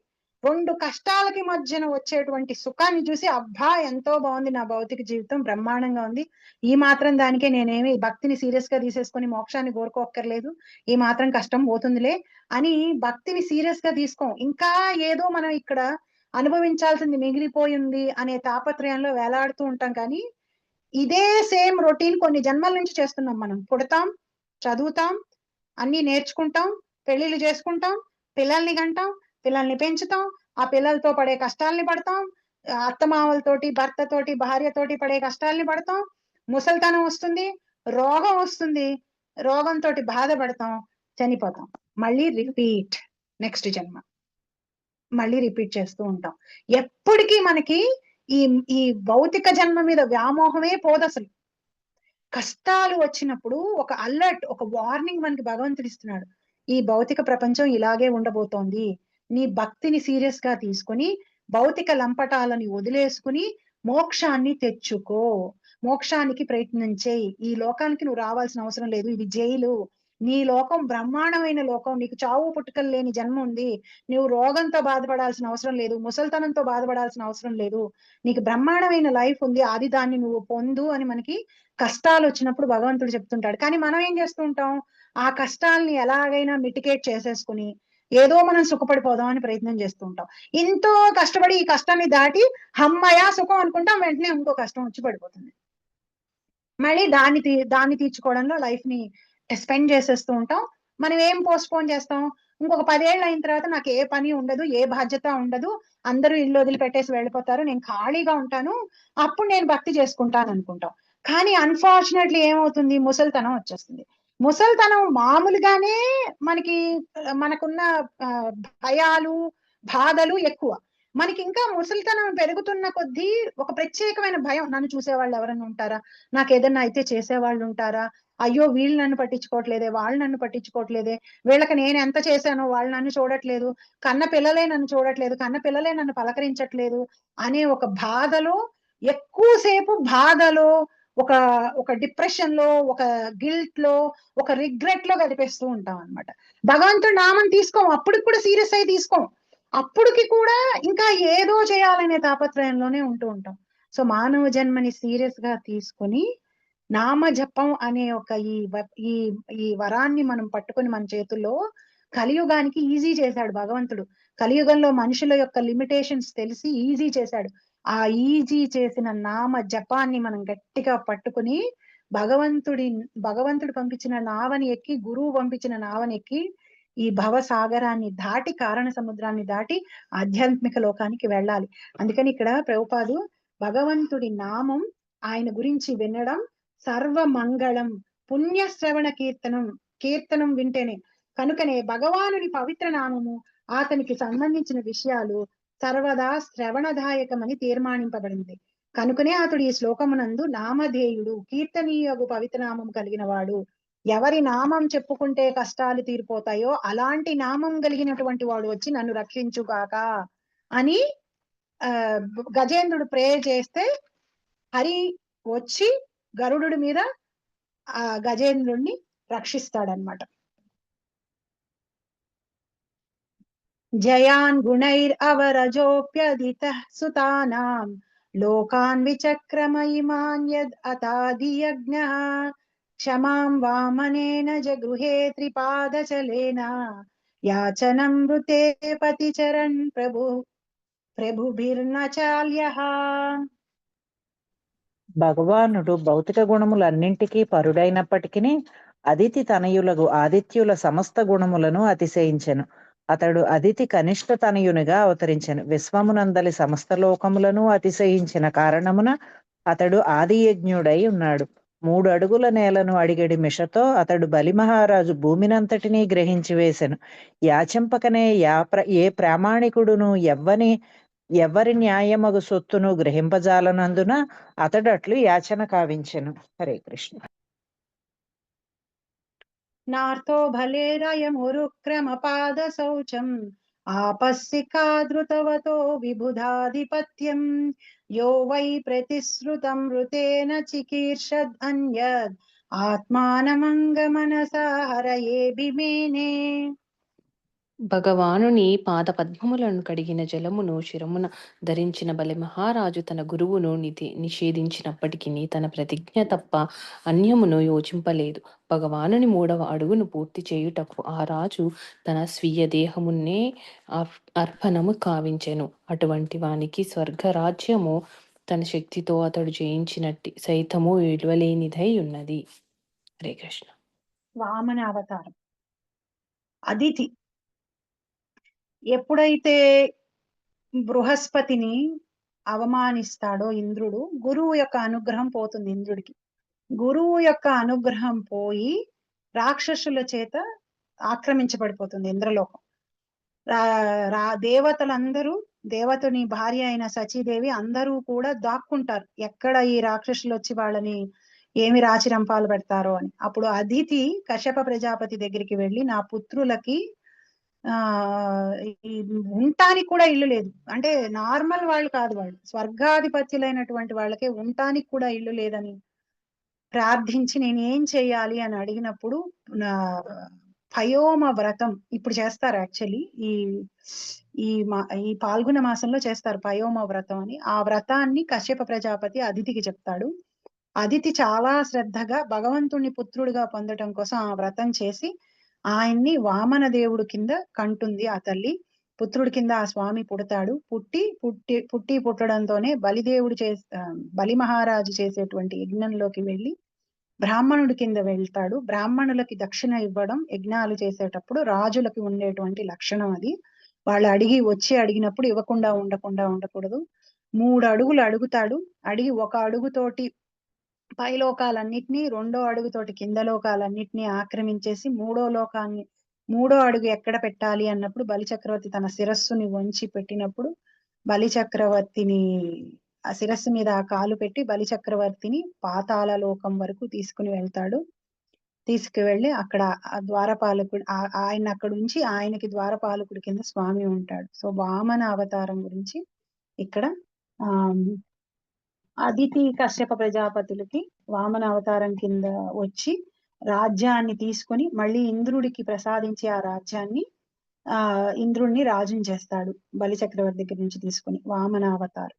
Speaker 1: 2 కష్టాలకి మధ్యన వచ్చేటువంటి సుఖాన్ని చూసి అబ్బా ఎంతో బాగుంది, నా భౌతిక జీవితం బ్రహ్మాండంగా ఉంది, ఈ మాత్రం దానికే నేనేమి భక్తిని సీరియస్ గా తీసేసుకొని మోక్షాన్ని కోరుకోక్కర్లేదు, ఈ మాత్రం కష్టం పోతుందిలే అని భక్తిని సీరియస్ గా తీసుకోం. ఇంకా ఏదో మనం ఇక్కడ అనుభవించాల్సింది మిగిలిపోయింది అనే తాపత్రయంలో వేలాడుతూ ఉంటాం. కానీ ఇదే సేమ్ రొటీన్ కొన్ని జన్మల నుంచి చేస్తున్నాం. మనం పుడతాం, చదువుతాం, అన్ని నేర్చుకుంటాం, పెళ్లిళ్ళు చేసుకుంటాం, పిల్లల్ని కంటాం, పిల్లల్ని పెంచుతాం, ఆ పిల్లలతో పడే కష్టాల్ని పడతాం, అత్తమామలతోటి, భర్తతోటి, భార్యతోటి పడే కష్టాల్ని పడతాం, ముసల్తనం వస్తుంది, రోగం వస్తుంది, రోగంతో బాధపడతాం, చనిపోతాం, మళ్ళీ రిపీట్, నెక్స్ట్ జన్మ మళ్ళీ రిపీట్ చేస్తూ ఉంటాం. ఎప్పటికీ మనకి ఈ ఈ భౌతిక జన్మ మీద వ్యామోహమే పోదు అసలు. కష్టాలు వచ్చినప్పుడు ఒక అలర్ట్, ఒక వార్నింగ్ మనకి భగవంతుడు ఇస్తున్నాడు, ఈ భౌతిక ప్రపంచం ఇలాగే ఉండబోతోంది, నీ భక్తిని సీరియస్ గా తీసుకుని భౌతిక లంపటాలని వదిలేసుకుని మోక్షాన్ని తెచ్చుకో, మోక్షానికి ప్రయత్నం చేయి, ఈ లోకానికి నువ్వు రావాల్సిన అవసరం లేదు, ఇది జైలు, నీ లోకం బ్రహ్మాండమైన లోకం, నీకు చావు పుట్టుకలు లేని జన్మ ఉంది, నువ్వు రోగంతో బాధపడాల్సిన అవసరం లేదు, ముసల్తనంతో బాధపడాల్సిన అవసరం లేదు, నీకు బ్రహ్మాండమైన లైఫ్ ఉంది, అది దాన్ని నువ్వు పొందు అని మనకి కష్టాలు వచ్చినప్పుడు భగవంతుడు చెప్తుంటాడు. కానీ మనం ఏం చేస్తూ ఉంటాం, ఆ కష్టాలని ఎలాగైనా మిటికేట్ చేసేసుకుని ఏదో మనం సుఖపడిపోదాం అని ప్రయత్నం చేస్తూ ఉంటాం. ఎంతో కష్టపడి ఈ కష్టాన్ని దాటి హమ్మయా సుఖం అనుకుంటాం, వెంటనే ఇంకో కష్టం వచ్చి పడిపోతుంది. మళ్ళీ దాన్ని తీర్చుకోవడంలో లైఫ్ ని స్పెండ్ చేసేస్తూ ఉంటాం. మనం ఏం పోస్ట్ పోన్ చేస్తాం, ఇంకొక 10 ఏళ్ళు అయిన తర్వాత నాకు ఏ పని ఉండదు, ఏ బాధ్యత ఉండదు, అందరూ ఇల్లు వదిలిపెట్టేసి వెళ్ళిపోతారు, నేను ఖాళీగా ఉంటాను, అప్పుడు నేను భక్తి చేసుకుంటాను అనుకుంటాం. కానీ అన్ఫార్చునేట్లీ ఏమవుతుంది, ముసలితనం వచ్చేస్తుంది. ముసలితనం మామూలుగానే మనకున్న భయాలు, బాధలు ఎక్కువ. మనకి ఇంకా ముసలితనం పెరుగుతున్న కొద్దీ ఒక ప్రత్యేకమైన భయం, నన్ను చూసేవాళ్ళు ఎవరైనా ఉంటారా, నాకు ఏదన్నా అయితే చేసేవాళ్ళు ఉంటారా, అయ్యో వీళ్ళు నన్ను పట్టించుకోవట్లేదే, వాళ్ళు నన్ను పట్టించుకోవట్లేదే, వీళ్ళకి నేను ఎంత చేశానో వాళ్ళు నన్ను చూడట్లేదు, కన్న పిల్లలే నన్ను చూడట్లేదు, కన్న పిల్లలే నన్ను పలకరించట్లేదు అనే ఒక బాధలో, ఎక్కువసేపు బాధలో, ఒక ఒక డిప్రెషన్ లో, ఒక గిల్ట్ లో, ఒక రిగ్రెట్ లో గడిపేస్తూ ఉంటాం అన్నమాట. భగవంతుడు నామం తీసుకోం, అప్పటికి కూడా సీరియస్ అయి తీసుకోం, అప్పటికి కూడా ఇంకా ఏదో చేయాలనే తాపత్రయంలోనే ఉంటూ ఉంటాం. సో మానవ జన్మని సీరియస్ గా తీసుకొని నామ జపం అనే ఒక ఈ ఈ వరాన్ని మనం పట్టుకొని మన చేతుల్లో కలియుగానికి ఈజీ చేశాడు భగవంతుడు. కలియుగంలో మనుషుల యొక్క లిమిటేషన్స్ తెలిసి ఈజీ చేశాడు. ఆ ఈజీ చేసిన నామ జపాన్ని మనం గట్టిగా పట్టుకుని భగవంతుడు పంపించిన నావని ఎక్కి, గురువు పంపించిన నావని ఎక్కి ఈ భవ సాగరాన్ని దాటి, కారణ సముద్రాన్ని దాటి ఆధ్యాత్మిక లోకానికి వెళ్ళాలి. అందుకని ఇక్కడ ప్రభుపాదు భగవంతుడి నామం, ఆయన గురించి వినడం సర్వమంగళం, పుణ్యశ్రవణ కీర్తనం వింటేనే, కనుకనే భగవానుని పవిత్ర నామము, అతనికి సంబంధించిన విషయాలు సర్వదా శ్రవణదాయకమని తీర్మానింపబడింది. కనుకనే అతడు ఈ శ్లోకమునందు నామధేయుడు, కీర్తనీయగు పవిత్ర నామం కలిగిన వాడు, ఎవరి నామం చెప్పుకుంటే కష్టాలు తీరిపోతాయో అలాంటి నామం కలిగినటువంటి వాడు వచ్చి నన్ను రక్షించుగాక అని గజేంద్రుడు ప్రేయర్ చేస్తే హరి వచ్చి గరుడు మీద ఆ గజేంద్రుణ్ణి రక్షిస్తాడనమాట. జయాన్ గుణైర్ అవరజోప్యదిత సుతానాం లోకాన్ విచక్రమయిమాన్ యద్ అతాదియజ్ఞ క్షమాం వామనేన జగృహే త్రిపాదచలేన యాచనం మృతే పతిచరణ్ ప్రభుభిర్నచాల్యః.
Speaker 2: భగవానుడు భౌతిక గుణములన్నింటికీ పరుడైనప్పటికీ అదితి తనయులకు ఆదిత్యుల సమస్త గుణములను అతిశయించెను. అతడు అదితి కనిష్ట తనయునిగా అవతరించెను. విశ్వమునందలి సమస్త లోకములను అతిశయించిన కారణమున అతడు ఆదియజ్ఞుడై ఉన్నాడు. 3 అడుగుల నేలను అడిగడి మిషతో అతడు బలిమహారాజు భూమినంతటినీ గ్రహించి వేసెను. యాచింపకనే ఏ ప్రామాణికుడును ఎవ్వరి న్యాయమగు సొత్తును గ్రహింపజాలనందున అతడట్లు యాచన కావించెను. హరే కృష్ణ.
Speaker 1: నార్తో భలేరయమురుక్రమ పాద శౌచం ఆపస్సికాదృతవతో విబుధాధిపత్యం యో వై ప్రతిశ్రుతం ఋతేన చికీర్షద్ అన్యద్ ఆత్మానమంగమనసా హరయే బిమేనే.
Speaker 3: భగవానుని పాద పద్మములను కడిగిన జలమును శిరమున ధరించిన బలి మహారాజు తన గురువును నిషేధించినప్పటికీ తన ప్రతిజ్ఞ తప్ప అన్యమును యోచింపలేదు. భగవానుని 3వ అడుగును పూర్తి చేయుటకు ఆ రాజు తన స్వీయ దేహమున్నే అర్పణము కావించెను. అటువంటి వానికి స్వర్గరాజ్యము తన శక్తితో అతడు జయించినట్టి సైతము విలువలేనిదై ఉన్నది. హరే కృష్ణ.
Speaker 1: వామన అవతారం. అదితి ఎప్పుడైతే బృహస్పతిని అవమానిస్తాడో ఇంద్రుడు, గురువు యొక్క అనుగ్రహం పోతుంది ఇంద్రుడికి. గురువు యొక్క అనుగ్రహం పోయి రాక్షసుల చేత ఆక్రమించబడిపోతుంది ఇంద్రలోకం. దేవతలందరూ, దేవతని భార్య అయిన సచీదేవి అందరూ కూడా దాక్కుంటారు, ఎక్కడ ఈ రాక్షసులు వచ్చి వాళ్ళని ఏమి రాచిరంపాలు పెడతారో అని. అప్పుడు అదితి కశ్యప ప్రజాపతి దగ్గరికి వెళ్ళి, నా పుత్రులకి ఉండటానికి కూడా ఇల్లు లేదు, అంటే నార్మల్ వాళ్ళు కాదు, వాళ్ళు స్వర్గాధిపత్యులైనటువంటి వాళ్ళకే ఉండటానికి కూడా ఇల్లు లేదని ప్రార్థించి నేను ఏం చెయ్యాలి అని అడిగినప్పుడు పయోమ వ్రతం ఇప్పుడు చేస్తారు. యాక్చువల్లీ ఈ పాల్గొన మాసంలో చేస్తారు పయోమ వ్రతం అని. ఆ వ్రతాన్ని కశ్యప ప్రజాపతి అదితికి చెప్తాడు. అదితి చాలా శ్రద్ధగా భగవంతుణ్ణి పుత్రుడిగా పొందటం కోసం ఆ వ్రతం చేసి ఆయన్ని వామన దేవుడు కింద కంటుంది. ఆ తల్లి పుత్రుడి కింద ఆ స్వామి పుడతాడు. పుట్టడంతోనే బలిదేవుడు బలి మహారాజు చేసేటువంటి యజ్ఞంలోకి వెళ్ళి బ్రాహ్మణుడి కింద వెళ్తాడు. బ్రాహ్మణులకి దక్షిణ ఇవ్వడం యజ్ఞాలు చేసేటప్పుడు రాజులకి ఉండేటువంటి లక్షణం అది. వాళ్ళు అడిగినప్పుడు ఇవ్వకుండా ఉండకూడదు. 3 అడుగులు అడుగుతాడు. అడిగి 1 అడుగుతోటి పై లోకాలన్నిటినీ, 2వ అడుగుతోటి కింద లోకాలన్నిటినీ ఆక్రమించేసి 3వ అడుగు ఎక్కడ పెట్టాలి అన్నప్పుడు బలిచక్రవర్తి తన శిరస్సుని వంచి పెట్టినప్పుడు బలిచక్రవర్తిని ఆ శిరస్సు మీద ఆ కాలు పెట్టి బలిచక్రవర్తిని పాతాళ లోకం వరకు తీసుకువెళ్తాడు. తీసుకువెళ్ళి అక్కడ ఆ ద్వారపాలకుడు ఆయన అక్కడ ఉంచి ఆయనకి ద్వారపాలకుడి కింద స్వామి ఉంటాడు. సో వామన అవతారం గురించి ఇక్కడ అదితి కశ్యప ప్రజాపతులకి వామన అవతారం కింద వచ్చి రాజ్యాన్ని తీసుకొని మళ్ళీ ఇంద్రుడికి ప్రసాదించి ఆ రాజ్యాన్ని ఇంద్రుడిని రాజుని చేస్తాడు బలి చక్రవర్తి దగ్గర నుంచి తీసుకుని వామన అవతారం.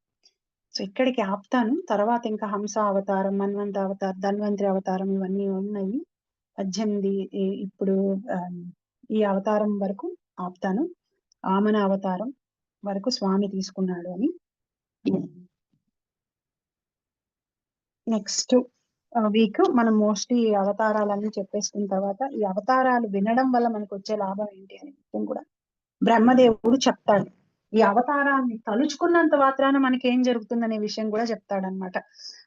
Speaker 1: సో ఇక్కడికి ఆపుతాను. తర్వాత ఇంకా హంస అవతారం, మన్వంత అవతారం, ధన్వంతరి అవతారం ఇవన్నీ ఉన్నాయి 18. ఇప్పుడు ఈ అవతారం వరకు ఆపుతాను. వామన అవతారం వరకు స్వామి తీసుకున్నాడు అని. నెక్స్ట్ వీక్ మనం మోస్ట్లీ అవతారాలన్నీ చెప్పేసుకున్న తర్వాత ఈ అవతారాలు వినడం వల్ల మనకు వచ్చే లాభం ఏంటి అనే విషయం కూడా బ్రహ్మదేవుడు చెప్తాడు. ఈ అవతారాన్ని తలుచుకున్నంత మాత్రాన మనకి ఏం జరుగుతుందనే విషయం కూడా చెప్తాడనమాట.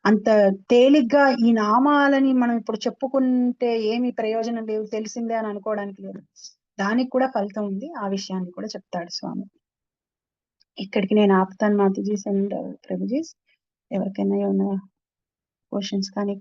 Speaker 1: అంత తేలిగ్గా ఈ నామాలని మనం ఇప్పుడు చెప్పుకుంటే ఏమి ప్రయోజనం లేదు, తెలిసిందే అని అనుకోవడానికి లేదు, దానికి కూడా ఫలితం ఉంది. ఆ విషయాన్ని కూడా చెప్తాడు స్వామి. ఇక్కడికి నేను ఆపుతాను మాతాజీస్ అండ్ ప్రభుజీస్. ఎవరికైనా ఏమైనా క్వశ్చన్స్ కానీ